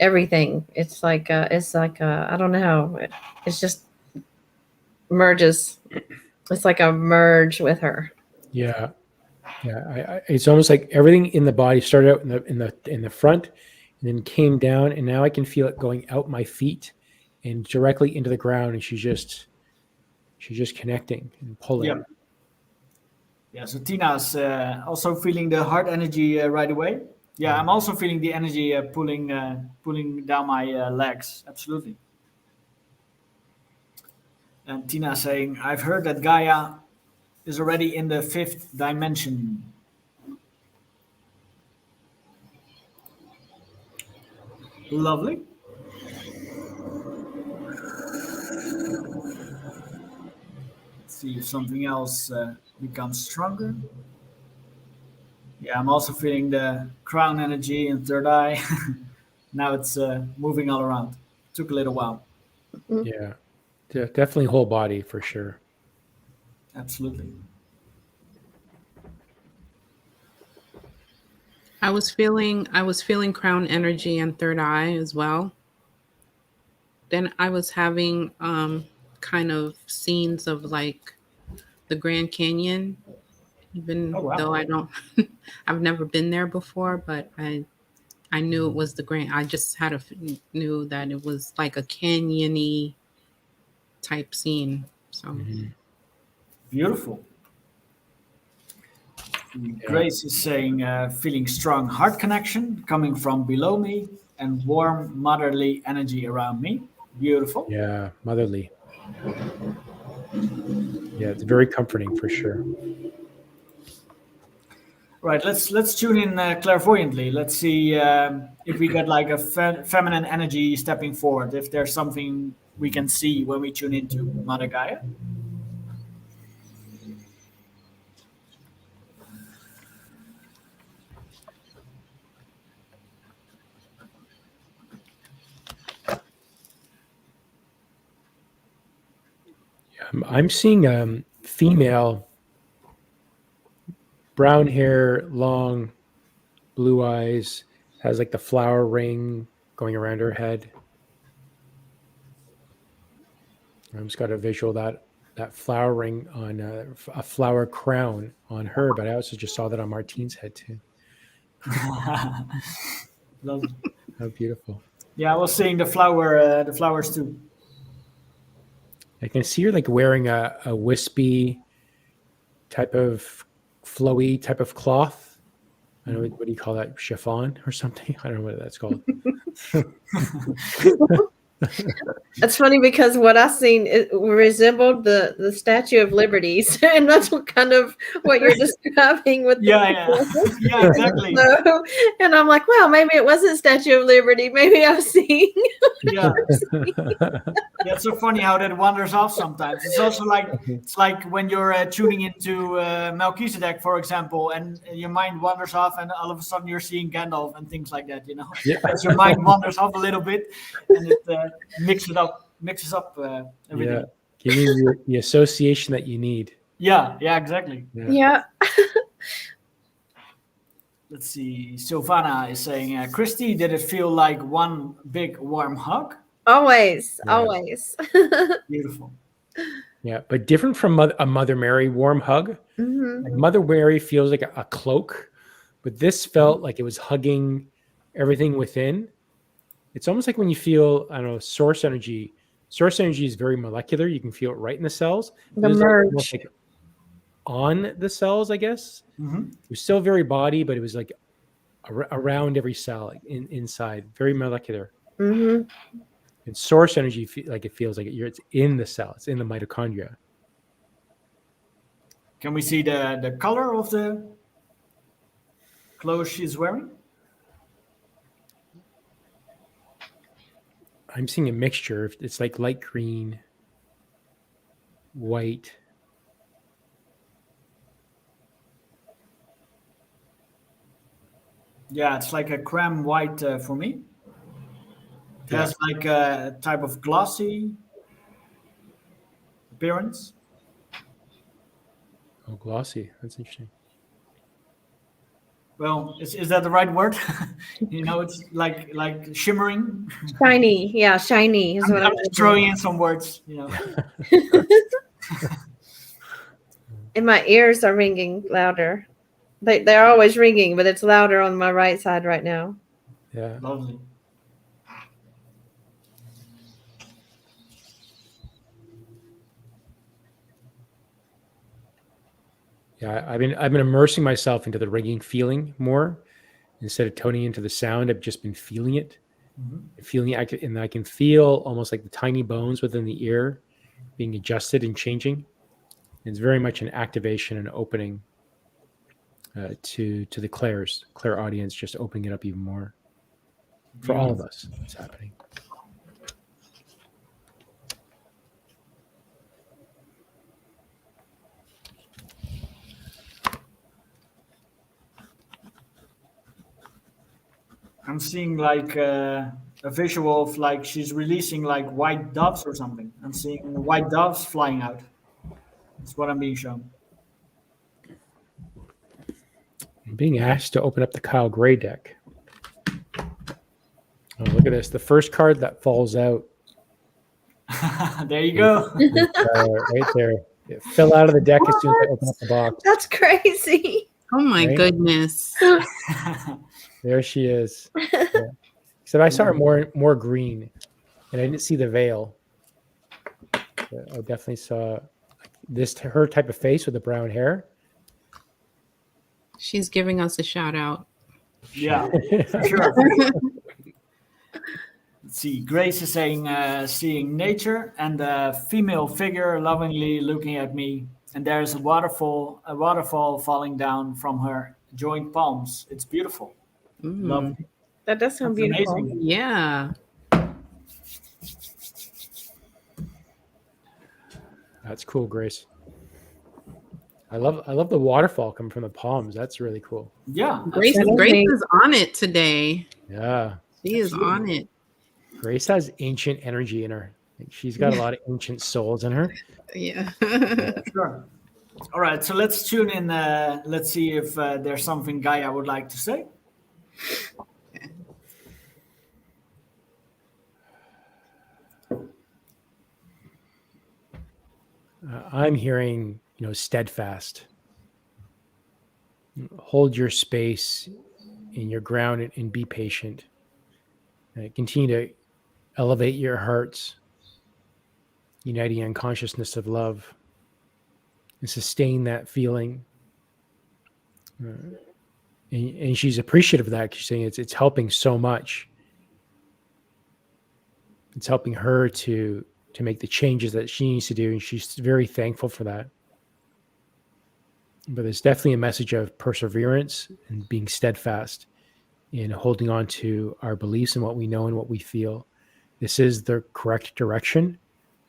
everything. It's like I don't know how it's just merges. It's like a merge with her. Yeah, yeah. It's almost like everything in the body started out in the front, and then came down, and now I can feel it going out my feet and directly into the ground. And she's just connecting and pulling. Yeah. Yeah, so Tina's also feeling the heart energy right away. Yeah, I'm also feeling the energy pulling down my legs. Absolutely. And Tina saying, I've heard that Gaia is already in the 5th dimension. Lovely. Let's see if something else becomes stronger. Yeah, I'm also feeling the crown energy and third eye. Now it's moving all around. Took a little while. Yeah, definitely whole body for sure. Absolutely. I was feeling crown energy and third eye as well. Then I was having kind of scenes of like the Grand Canyon, even Oh, wow. though I don't I've never been there before, but I knew it was the Grand. I just knew that it was like a canyony type scene. So Beautiful. Grace is saying, feeling strong heart connection coming from below me and warm motherly energy around me. Beautiful. Yeah, motherly. Yeah, it's very comforting for sure. Right, let's tune in clairvoyantly. Let's see if we get like a feminine energy stepping forward. If there's something we can see when we tune into Mother Gaia. I'm seeing female, brown hair, long, blue eyes, has like the flower ring going around her head. I just got a visual of that that flowering on a flower crown on her, but I also just saw that on Martine's head too. Lovely. How beautiful. Yeah, I was seeing the flowers too. I can see her like wearing a wispy type of flowy type of cloth. I don't know, what do you call that? Chiffon or something? I don't know what that's called. It's funny because what I seen it resembled the Statue of Liberties, and that's kind of what you're describing with Yeah, exactly. So, and I'm like, well, maybe it wasn't Statue of Liberty. Maybe I was seeing. Yeah. Yeah, it's so funny how that wanders off sometimes. It's also like when you're tuning into Melchizedek, for example, and your mind wanders off, and all of a sudden you're seeing Gandalf and things like that. Yeah. As your mind wanders off a little bit, and it mixes up everything. Yeah, give you the association that you need. Yeah, exactly. Yeah. Let's see. Silvana is saying, Kristie, did it feel like one big warm hug? Always. Yeah. Always. Beautiful. Yeah, but different from a Mother Mary warm hug. Mhm. Like Mother Mary feels like a cloak, but this felt like it was hugging everything within. It's almost like when you feel, I don't know, source energy. Source energy is very molecular. You can feel it right in the cells. The It was like merge. almost like on the cells, I guess. Mm-hmm. It was still very body, but it was like around every cell, like inside, very molecular. Mhm. And source energy, like it feels like it's in the cell. It's in the mitochondria. Can we see the color of the clothes she's wearing? I'm seeing a mixture. It's like light green, white. Yeah, it's like a creme white for me. It Yeah. has like a type of glossy appearance. Oh, glossy. That's interesting. Well, is that the right word? It's like shimmering. Shiny. Yeah, shiny is what I'm I'm just throwing in some words. And my ears are ringing louder. They're always ringing, but it's louder on my right side right now. Yeah. Lovely. Yeah, I've been immersing myself into the ringing feeling more instead of toning into the sound. I've just been feeling it, feeling it, and I can feel almost like the tiny bones within the ear being adjusted and changing. It's very much an activation and opening to the clair audience, just opening it up even more for all of us. It's happening. I'm seeing like a visual of like she's releasing like white doves or something. I'm seeing white doves flying out. That's what I'm being shown. I'm being asked to open up the Kyle Gray deck. Oh, look at this. The first card that falls out. There you go. Right there. It fell out of the deck as soon as I open up the box. That's crazy. Oh my Right? goodness. There she is. Yeah. Except I saw her more green, and I didn't see the veil. But I definitely saw her type of face with the brown hair. She's giving us a shout out. Yeah, sure. Let's see. Grace is saying, seeing nature and a female figure lovingly looking at me, and there's a waterfall falling down from her joint palms. It's beautiful. Lovely. That does sound That's beautiful. amazing. Yeah. That's cool, Grace. I love the waterfall coming from the palms. That's really cool. Yeah. Grace Absolutely. is on it today. Yeah. She is on it. Grace has ancient energy in her. She's got a lot of ancient souls in her. Yeah. Sure. All right. So let's tune in. Let's see if there's something Gaia would like to say. I'm hearing, steadfast. Hold your space in your ground and be patient. Continue to elevate your hearts, uniting unconsciousness of love, and sustain that feeling. And she's appreciative of that. She's saying it's helping so much. It's helping her to make the changes that she needs to do, and she's very thankful for that. But there's definitely a message of perseverance and being steadfast in holding on to our beliefs and what we know and what we feel. This is the correct direction,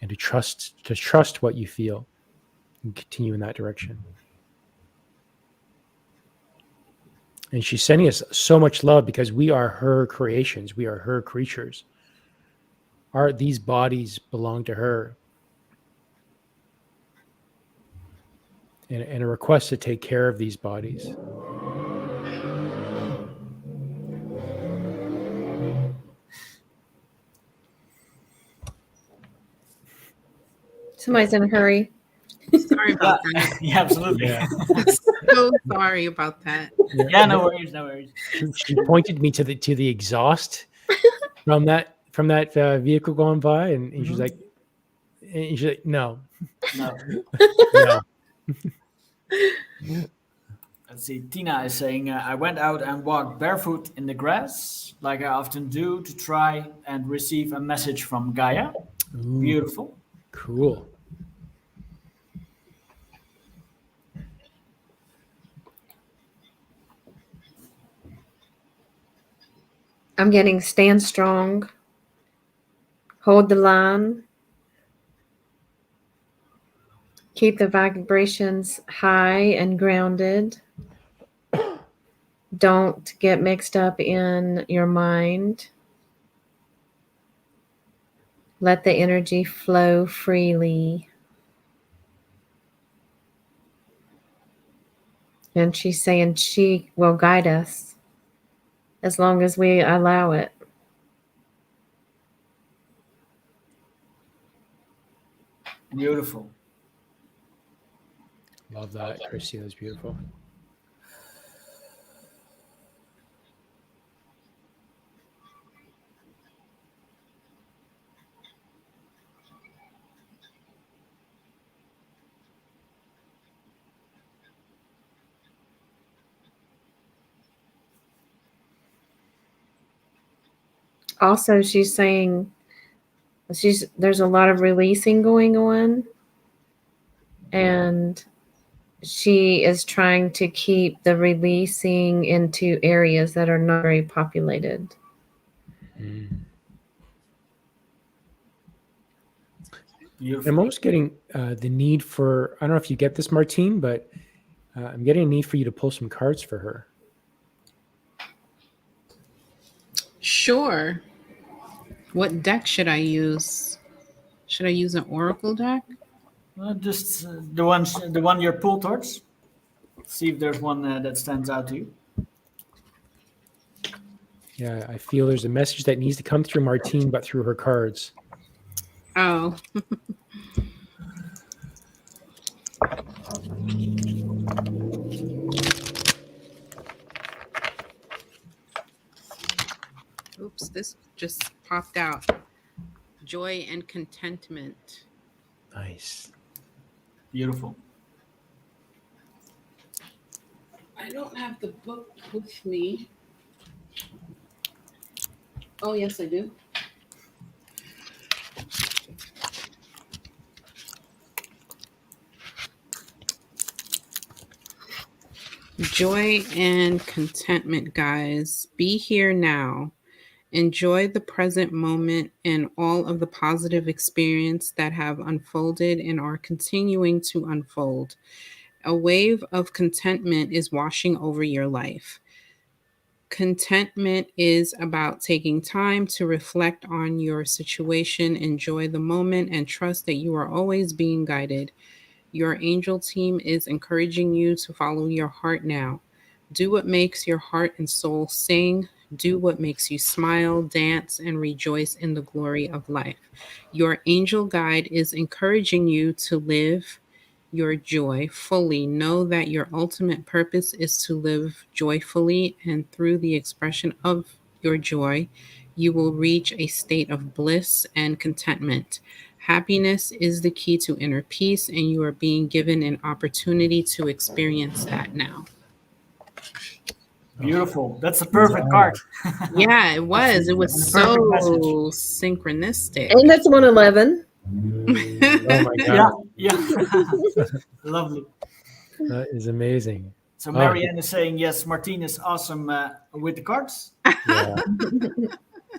and to trust what you feel and continue in that direction. And she's sending us so much love because we are her creations. We are her creatures. These bodies belong to her. And a request to take care of these bodies. Somebody's in a hurry. Sorry about that. Yeah, absolutely. Yeah. So sorry about that. Yeah, no worries, no worries. She pointed me to the exhaust from that vehicle going by, and she's like, no. No. No. Let's see. Tina is saying, I went out and walked barefoot in the grass, like I often do, to try and receive a message from Gaia. Ooh, Beautiful. cool. I'm getting stand strong. Hold the line. Keep the vibrations high and grounded. Don't get mixed up in your mind. Let the energy flow freely. And she's saying she will guide us as long as we allow it. Beautiful. Love that, Kristie. That was beautiful. Also, she's saying there's a lot of releasing going on, and she is trying to keep the releasing into areas that are not very populated. Beautiful. I'm almost getting the need for, I don't know if you get this, Martine, but I'm getting a need for you to pull some cards for her. Sure. What deck should I use? Should I use an oracle deck? Just the one you're pulled towards. See if there's one that stands out to you. Yeah, I feel there's a message that needs to come through Martine, but through her cards. Oh. Oops, this just popped out. Joy and contentment. Nice. Beautiful. I don't have the book with me. Oh, yes, I do. Joy and contentment, guys. Be here now. Enjoy the present moment and all of the positive experience that have unfolded and are continuing to unfold. A wave of contentment is washing over your life. Contentment is about taking time to reflect on your situation, enjoy the moment, and trust that you are always being guided. Your angel team is encouraging you to follow your heart now. Do what makes your heart and soul sing. Do what makes you smile, dance, and rejoice in the glory of life. Your angel guide is encouraging you to live your joy fully. Know that your ultimate purpose is to live joyfully, and through the expression of your joy, you will reach a state of bliss and contentment. Happiness is the key to inner peace, and you are being given an opportunity to experience that now. Beautiful. That's a perfect card. Yeah, it was. It was And a so perfect synchronistic. And that's 111. Oh my Yeah, God. yeah. Lovely. That is amazing. So Marianne is saying, yes, Martine is awesome with the cards. Yeah.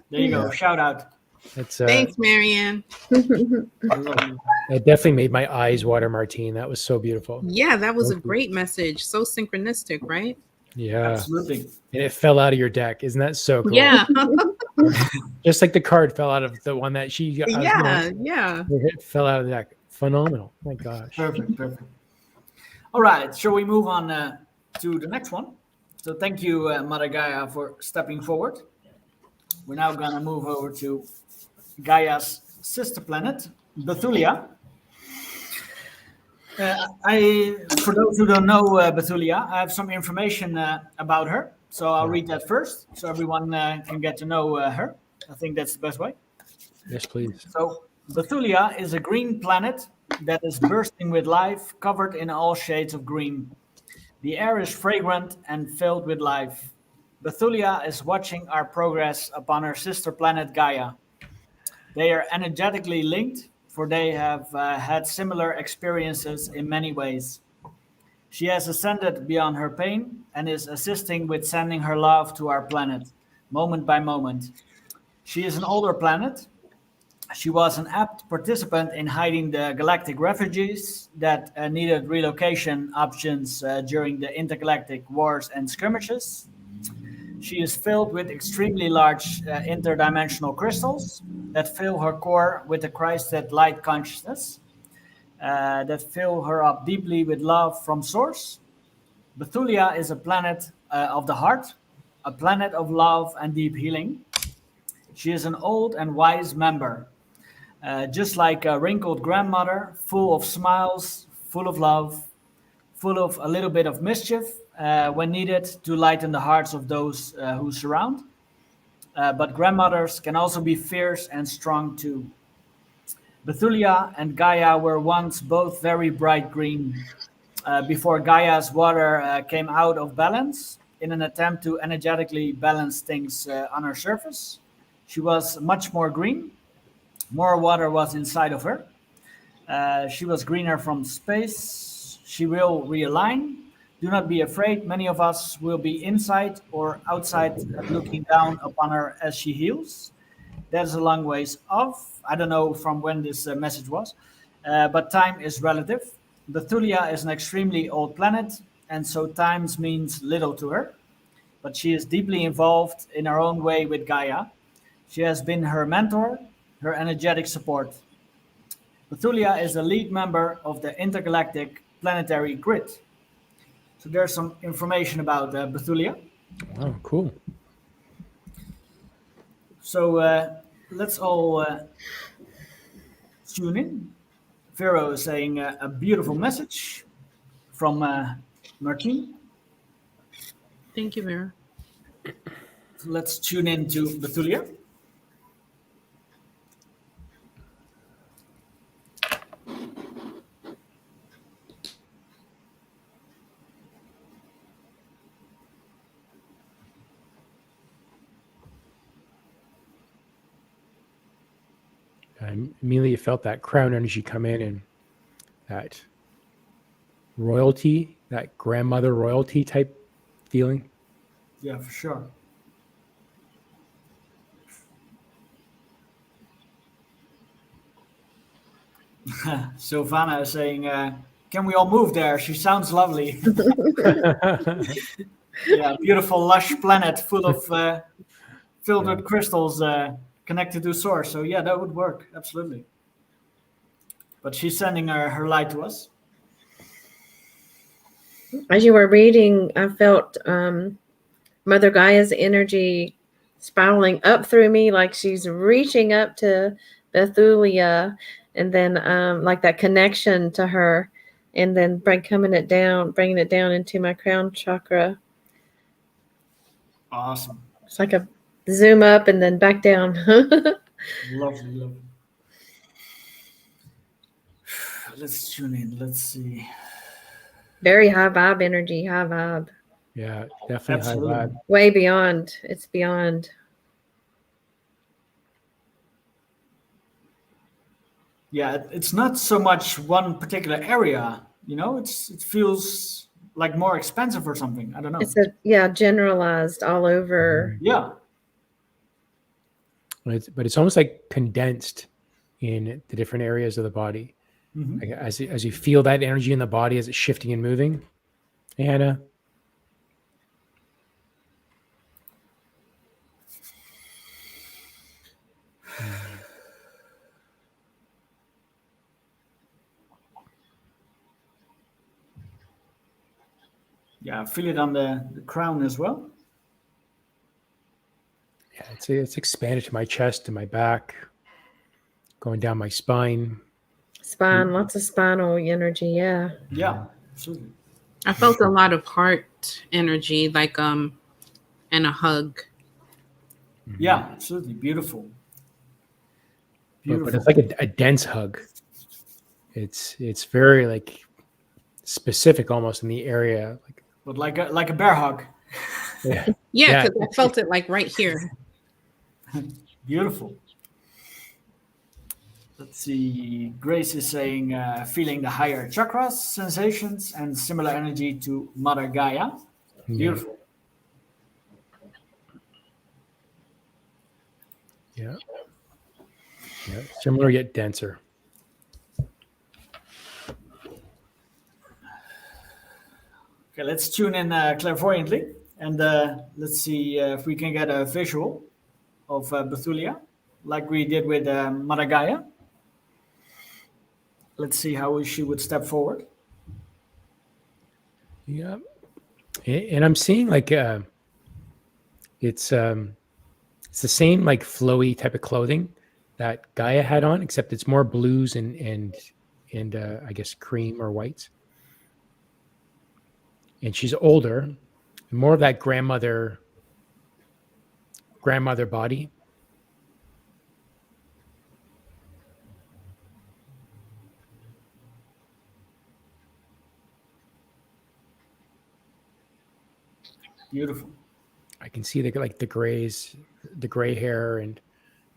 There you go. Shout out. It's, Thanks, Marianne. Lovely. it definitely made my eyes water, Martine. That was so beautiful. Yeah, that was a Thank you. great message. So synchronistic, right? Yeah. Absolutely. And it fell out of your deck. Isn't that so cool? Yeah. Just like the card fell out of the one that she got. Yeah. It fell out of the deck. Phenomenal. My gosh. Perfect. Perfect. All right. Shall we move on to the next one? So thank you, Mother Gaia, for stepping forward. We're now going to move over to Gaia's sister planet, Bethulia. For those who don't know Bethulia, I have some information about her. So I'll read that first so everyone can get to know her. I think that's the best way. Yes, please. So Bethulia is a green planet that is bursting with life, covered in all shades of green. The air is fragrant and filled with life. Bethulia is watching our progress upon her sister planet Gaia. They are energetically linked, for they have had similar experiences in many ways. She has ascended beyond her pain and is assisting with sending her love to our planet, moment by moment. She is an older planet. She was an apt participant in hiding the galactic refugees that needed relocation options during the intergalactic wars and skirmishes. She is filled with extremely large interdimensional crystals that fill her core with a Christed light consciousness, that fill her up deeply with love from Source. Bethulia is a planet of the heart, a planet of love and deep healing. She is an old and wise member, just like a wrinkled grandmother, full of smiles, full of love, full of a little bit of mischief when needed to lighten the hearts of those who surround. But grandmothers can also be fierce and strong too. Bethulia and Gaia were once both very bright green. Before Gaia's water came out of balance in an attempt to energetically balance things on her surface, she was much more green. More water was inside of her. She was greener from space. She will realign. Do not be afraid. Many of us will be inside or outside looking down upon her as she heals. That is a long ways off. I don't know from when this message was, but time is relative. Bethulia is an extremely old planet, and so time means little to her. But she is deeply involved in her own way with Gaia. She has been her mentor, her energetic support. Bethulia is the lead member of the intergalactic planetary grid. So there's some information about Bethulia. Wow, cool. So let's all tune in. Vero is saying a beautiful message from Martine. Thank you, Vera. So let's tune in to Bethulia. I immediately felt that crown energy come in and that royalty, that grandmother royalty type feeling. Yeah, for sure. Silvana is saying, can we all move there? She sounds lovely. Yeah, beautiful, lush planet full of filled with crystals connected to Source. So yeah, that would work. Absolutely. But she's sending her light to us. As you were reading, I felt Mother Gaia's energy spiraling up through me like she's reaching up to Bethulia, and then like that connection to her, and then bringing it down into my crown chakra. Awesome. It's like a zoom up and then back down. Lovely. Let's tune in. Let's see. Very high vibe energy, high vibe. Yeah, definitely Absolutely. high vibe. Way beyond. It's beyond. Yeah, it's not so much one particular area, you know, it feels like more expensive or something. I don't know. It's generalized all over. Yeah. But it's almost like condensed in the different areas of the body. Mhm. Like as you feel that energy in the body as it's shifting and moving. Hey, Hannah. Yeah, I feel it on the crown as well. Yeah, it's expanded to my chest and my back, going down my spine. Spine, lots of spinal energy. Yeah. Yeah, absolutely. I felt a lot of heart energy, like and a hug. Yeah, absolutely. Beautiful. But it's like a dense hug. It's very like specific almost in the area. But like a bear hug. Yeah. Yeah, because I felt it like right here. Beautiful. Let's see. Grace is saying, feeling the higher chakras, sensations, and similar energy to Mother Gaia. Beautiful. Yeah. Yeah. Similar yet denser. Okay, let's tune in clairvoyantly, and let's see if we can get a visual of Bethulia, like we did with Mother Gaia. Let's see how she would step forward. Yeah. And I'm seeing like it's the same like flowy type of clothing that Gaia had on, except it's more blues and I guess cream or whites. And she's older, more of that grandmother body. Beautiful. I can see the gray hair and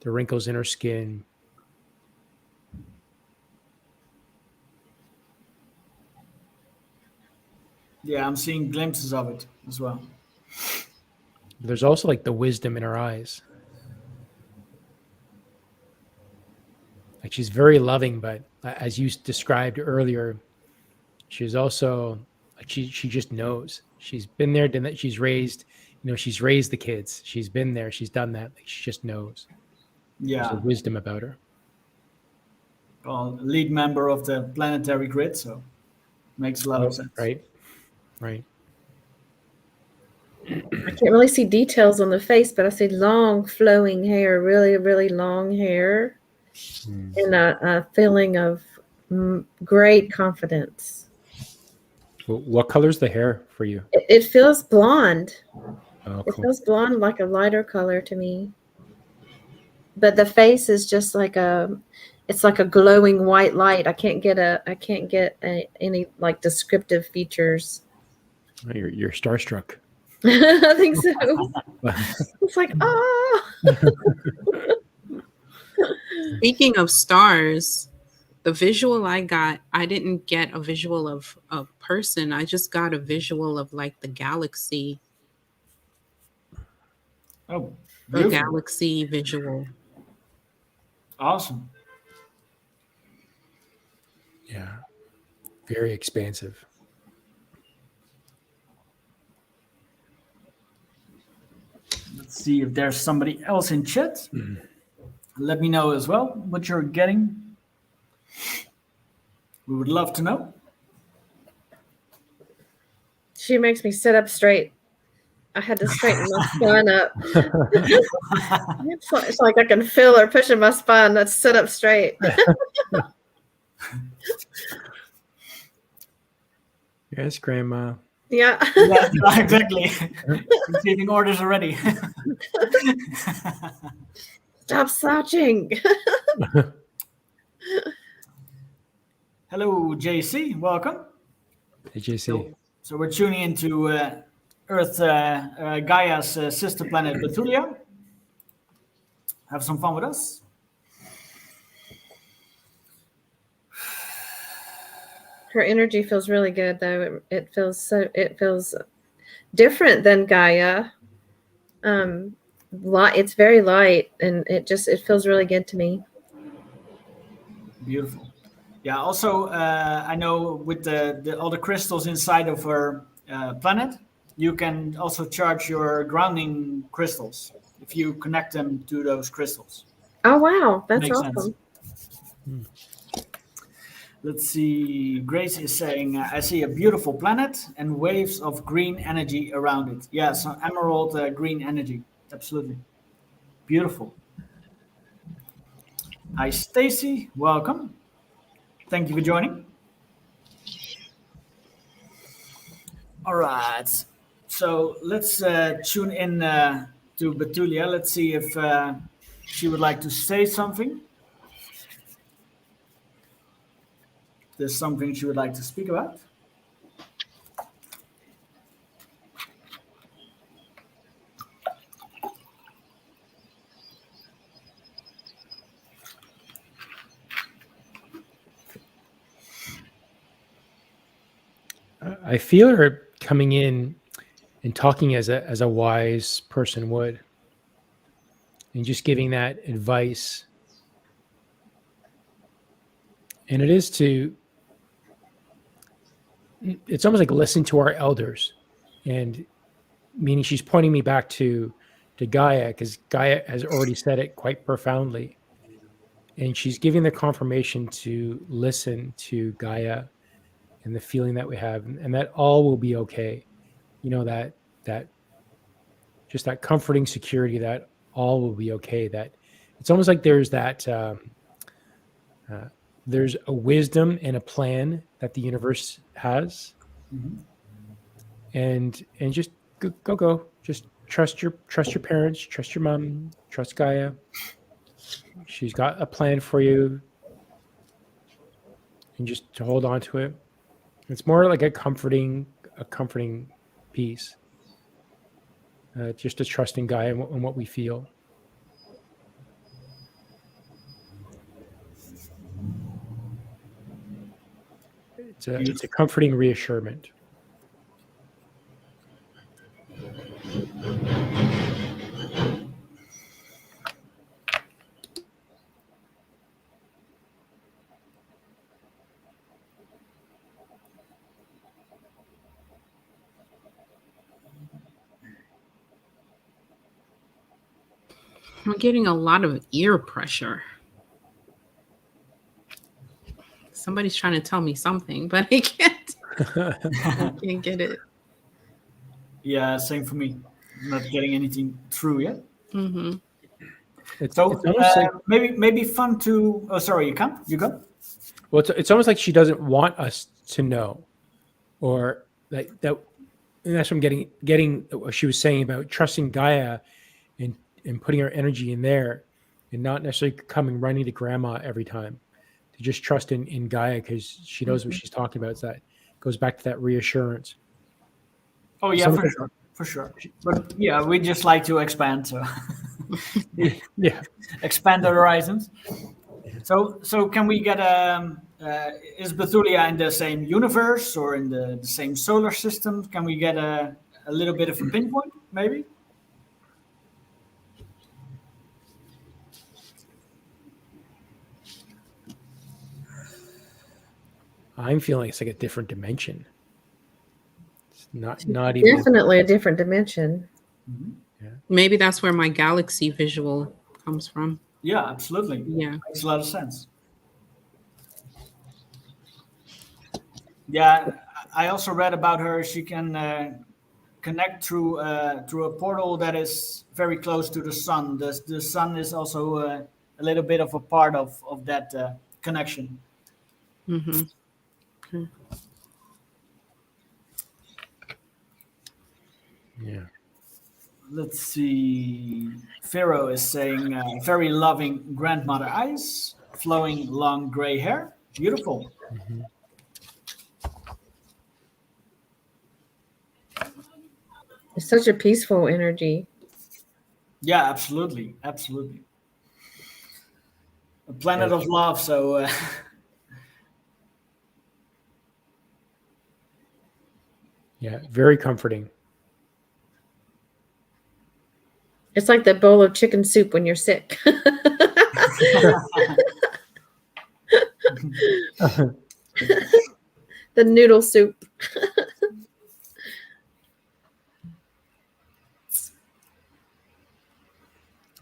the wrinkles in her skin. Yeah, I'm seeing glimpses of it as well. There's also like the wisdom in her eyes. Like she's very loving, but as you described earlier, she's also like she just knows. She's been there, done that. She's raised the kids. She's been there. She's done that. Like she just knows. Yeah. There's a wisdom about her. Well, lead member of the planetary grid, so makes a lot of sense. Right. I can't really see details on the face, but I see long flowing hair, really, really long hair, and a feeling of great confidence. Well, what color's the hair for you? It feels blonde. Oh, It cool. feels blonde, like a lighter color to me. But the face is just it's like a glowing white light. I can't get any like descriptive features. You're starstruck. I think so. It's like, Speaking of stars, the visual I got, I didn't get a visual of a person. I just got a visual of like the galaxy. Oh, A beautiful. galaxy visual. Awesome. Yeah. Very expansive. Let's see if there's somebody else in chat. Let me know as well what you're getting. We would love to know. she makes me sit up straight. I had to straighten my spine up. It's like I can feel her pushing my spine. Let's sit up straight. Yes, Grandma. Yeah. Yeah, exactly. Receiving orders already. Stop slouching. Hello, JC. Welcome. Hey, JC. So we're tuning into Earth, Gaia's sister planet, Bethulia. Have some fun with us. Her energy feels really good, though. It feels different than Gaia. It's very light, and it feels really good to me. Beautiful. Yeah. Also, I know with all the crystals inside of her planet, you can also charge your grounding crystals if you connect them to those crystals. Oh wow, that's Makes awesome. sense. Let's see. Grace is saying, I see a beautiful planet and waves of green energy around it. Yeah, so emerald green energy. Absolutely. Beautiful. Hi, Stacy. Welcome. Thank you for joining. All right. So let's tune in to Bethulia. Let's see if she would like to say something. There's something she would like to speak about. I feel her coming in and talking as a wise person would, and just giving that advice. And it's almost like listen to our elders, and meaning she's pointing me back to Gaia, because Gaia has already said it quite profoundly, and she's giving the confirmation to listen to Gaia and the feeling that we have, and that all will be okay. You know, that just that comforting security that all will be okay. That it's almost like there's that there's a wisdom and a plan that the universe has, and just go. Just trust your parents, trust your mom, trust Gaia. She's got a plan for you, and just to hold on to it. It's more like a comforting piece. Just to trust in Gaia and what we feel. It's a comforting reassurance. I'm getting a lot of ear pressure. Somebody's trying to tell me something, but I can't. I can't get it. Yeah, same for me. I'm not getting anything through yet. Mm-hmm. It's So almost like, maybe fun to. Oh, sorry, you go. well, it's almost like she doesn't want us to know, or like that. And that's what I'm getting what she was saying about trusting Gaia and putting our energy in there, and not necessarily coming running to Grandma every time. To just trust in Gaia, because she knows what she's talking about. So that goes back to that reassurance. Oh yeah, for sure. But yeah, we just like to expand, so Yeah. expand the horizons. So can we get is Bethulia in the same universe or in the same solar system? Can we get a little bit of a pinpoint, maybe? I'm feeling it's like a different dimension. It's not even Definitely a different dimension. Maybe that's where my galaxy visual comes from. Yeah, absolutely. Yeah. Makes a lot of sense. Yeah, I also read about her. She can connect through a portal that is very close to the sun. The sun is also a little bit of a part of that connection. Mm-hmm. Yeah. Let's see. Pharaoh is saying, very loving grandmother eyes, flowing long gray hair. Beautiful. Mm-hmm. It's such a peaceful energy. Yeah, absolutely. Absolutely. A planet of love. So, Yeah, very comforting. It's like that bowl of chicken soup when you're sick. The noodle soup.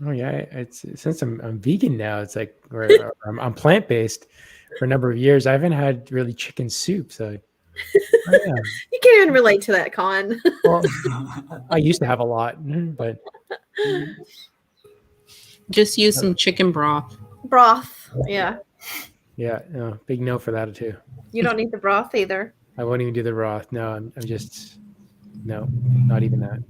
Oh yeah, it's since I'm vegan now, it's like or I'm plant based for a number of years. I haven't had really chicken soup, so oh, yeah. You can't even relate to that, Con. Well, I used to have a lot, but Just use some chicken broth. Broth. Yeah. yeah, no, big no for that too. You don't need the broth either. I won't even do the broth. No, I'm just no, not even that.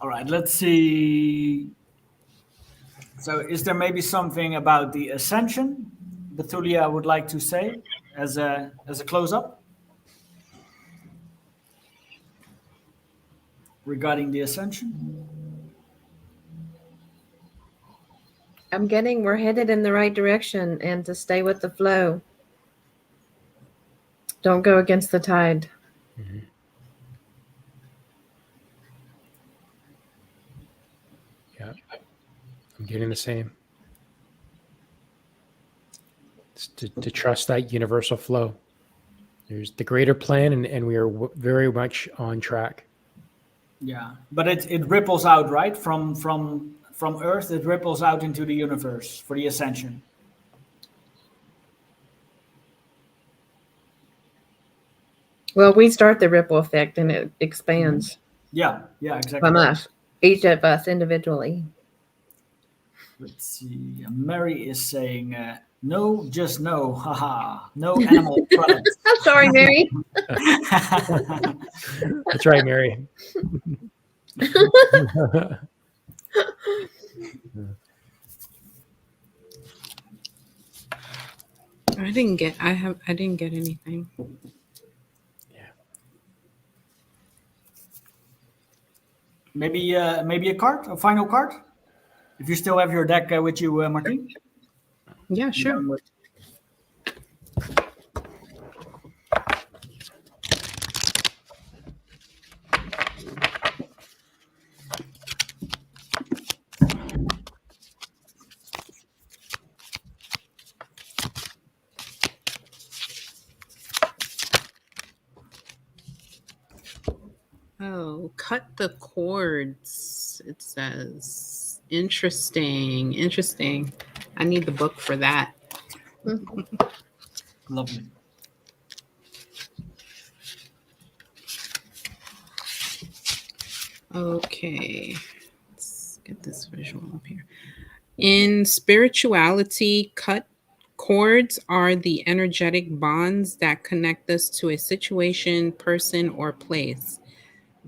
all right, let's see. So, is there maybe something about the ascension, Bethulia would like to say as a close up regarding the ascension? I'm getting we're headed in the right direction, and to stay with the flow. Don't go against the tide. Mm-hmm. Yeah, I'm getting the same. It's to trust that universal flow. There's the greater plan, and we are very much on track. Yeah, but it ripples out, right, from Earth. It ripples out into the universe for the ascension. Well, we start the ripple effect, and it expands Yeah, exactly. from us, each of us individually. Let's see. Mary is saying, no, just no. Haha. No animal products. I'm sorry, Mary. That's right, Mary. I didn't get anything. Yeah. Maybe a card, a final card? If you still have your deck with you, Martine? Yeah, sure. Oh, cut the cords. It says interesting. I need the book for that. Lovely. Okay, let's get this visual up here. In spirituality, cut cords are the energetic bonds that connect us to a situation, person, or place.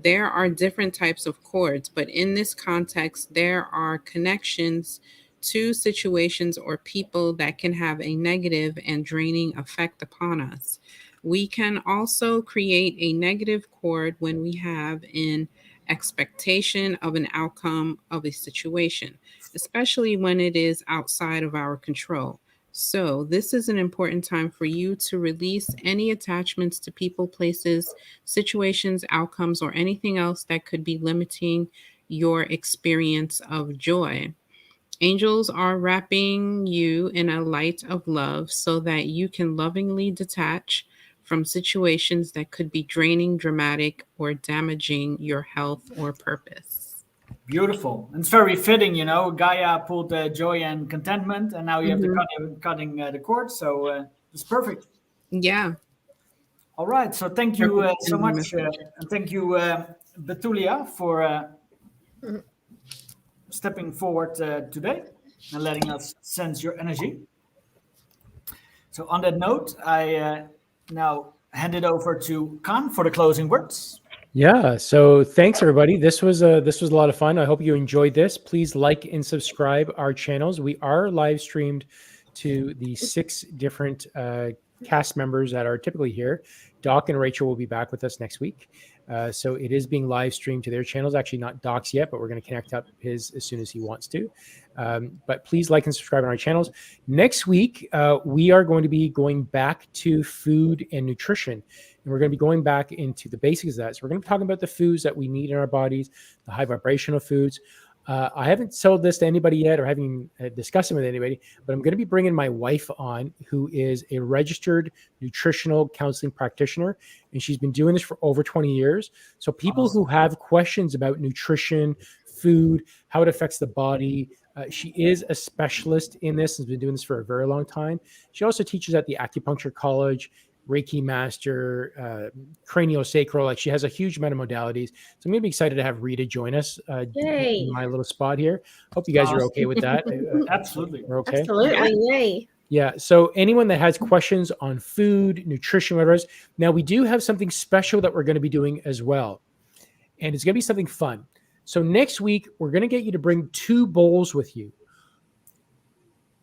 There are different types of cords, but in this context, there are connections to situations or people that can have a negative and draining effect upon us. We can also create a negative cord when we have an expectation of an outcome of a situation, especially when it is outside of our control. So, this is an important time for you to release any attachments to people, places, situations, outcomes, or anything else that could be limiting your experience of joy. Angels are wrapping you in a light of love so that you can lovingly detach from situations that could be draining, dramatic, or damaging your health or purpose. Beautiful. And it's very fitting, you know. Gaia pulled joy and contentment, and now you have the cutting the cord, so it's perfect. Yeah. All right. So thank you so much. And thank you, Bethulia, for stepping forward today and letting us sense your energy. So on that note, I now hand it over to Khan for the closing words. Yeah. So thanks everybody. This was a lot of fun. I hope you enjoyed this. Please like and subscribe our channels. We are live streamed to the 6 different cast members that are typically here. Doc and Rachel will be back with us next week. So it is being live streamed to their channels. Actually, not Doc's yet, but we're going to connect up his as soon as he wants to. But please like and subscribe on our channels. Next week, we are going to be going back to food and nutrition. And we're going to be going back into the basics of that. So we're going to be talking about the foods that we need in our bodies, the high vibrational foods. I haven't sold this to anybody yet or haven't discussed it with anybody, but I'm going to be bringing my wife on, who is a registered nutritional counseling practitioner, and she's been doing this for over 20 years. So people who have questions about nutrition, food, how it affects the body, she is a specialist in this and has been doing this for a very long time. She also teaches at the Acupuncture College, Reiki master, craniosacral. Like, she has a huge amount of modalities. So I'm going to be excited to have Rita join us in my little spot here. Hope you guys are okay with that. Absolutely. We're okay. Absolutely. Yay. Yeah. So anyone that has questions on food, nutrition, whatever it is, now we do have something special that we're going to be doing as well. And it's going to be something fun. So next week, we're going to get you to bring 2 bowls with you.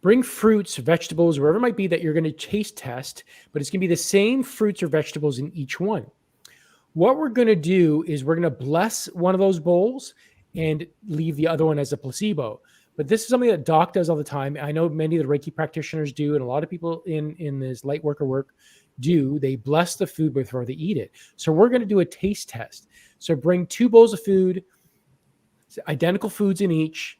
Bring fruits, vegetables, wherever it might be that you're going to taste test, but it's going to be the same fruits or vegetables in each one. What we're going to do is we're going to bless one of those bowls and leave the other one as a placebo. But this is something that Doc does all the time. I know many of the Reiki practitioners do, and a lot of people in this light worker work do. They bless the food before they eat it. So we're going to do a taste test. So bring 2 bowls of food, identical foods in each.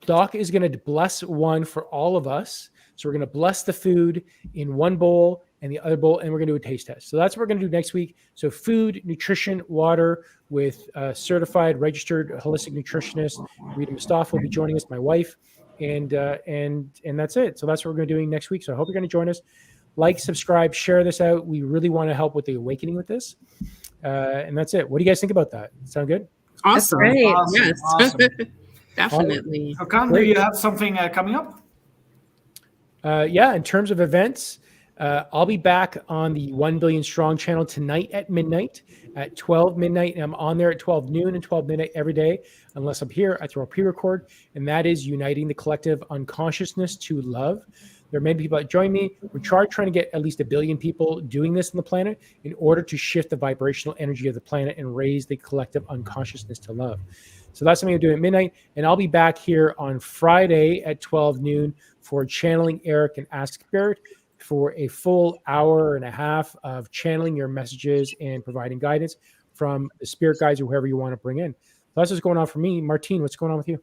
Doc is going to bless one for all of us. So we're going to bless the food in one bowl and the other bowl, and we're going to do a taste test. So that's what we're going to do next week. So food, nutrition, water with a certified, registered holistic nutritionist. Rita Mustafa will be joining us, my wife, and that's it. So that's what we're going to be doing next week. So I hope you're going to join us. Like, subscribe, share this out. We really want to help with the awakening with this. And that's it. What do you guys think about that? Sound good? Awesome. Great. Yes. Awesome. Definitely. So, Khan, do you have something coming up? Yeah, in terms of events, I'll be back on the 1 Billion Strong channel tonight at midnight, at 12 midnight. And I'm on there at 12 noon and 12 midnight every day. Unless I'm here, I throw a pre-record, and that is Uniting the Collective Unconsciousness to Love. There are many people that join me. We're trying to get at least 1 billion people doing this on the planet in order to shift the vibrational energy of the planet and raise the collective unconsciousness to love. So that's something I'm doing at midnight. And I'll be back here on Friday at 12 noon for Channeling Eric and Ask Spirit for a full hour and a half of channeling your messages and providing guidance from the spirit guides or whoever you want to bring in. So that's what's going on for me. Martine, what's going on with you?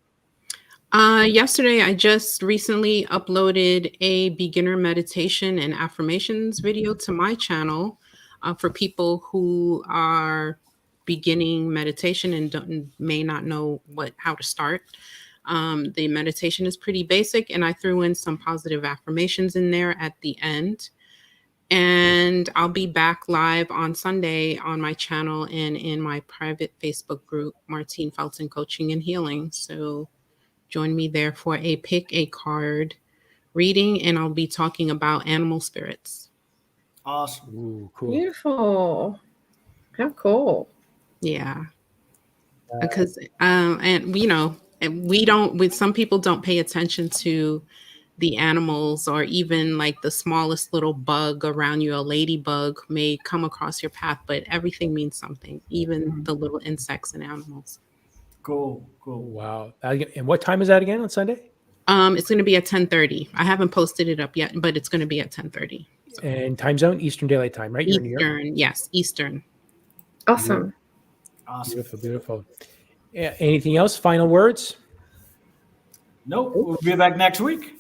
Yesterday, I just recently uploaded a beginner meditation and affirmations video to my channel for people who are beginning meditation and may not know how to start. The meditation is pretty basic, and I threw in some positive affirmations in there at the end. And I'll be back live on Sunday on my channel and in my private Facebook group, Martine Felton Coaching and Healing. So join me there for a pick a card reading, and I'll be talking about animal spirits. Awesome. Ooh, cool. Beautiful. How cool. Yeah. Because and you know, some people don't pay attention to the animals, or even like the smallest little bug around you. A ladybug may come across your path, but everything means something, even the little insects and animals. Cool. Wow. And what time is that again on Sunday? It's going to be at 10:30. I haven't posted it up yet, but it's going to be at 10:30. And time zone, Eastern Daylight Time, right? You're in New York? Eastern, yes, Eastern. Awesome. Awesome. Beautiful. Yeah, anything else? Final words? Nope. We'll be back next week.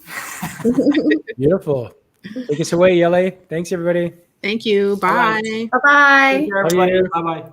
Beautiful. Take us away, Jelle. Thanks, everybody. Thank you. Bye. All right. Bye-bye. Take care, everybody. Bye-bye.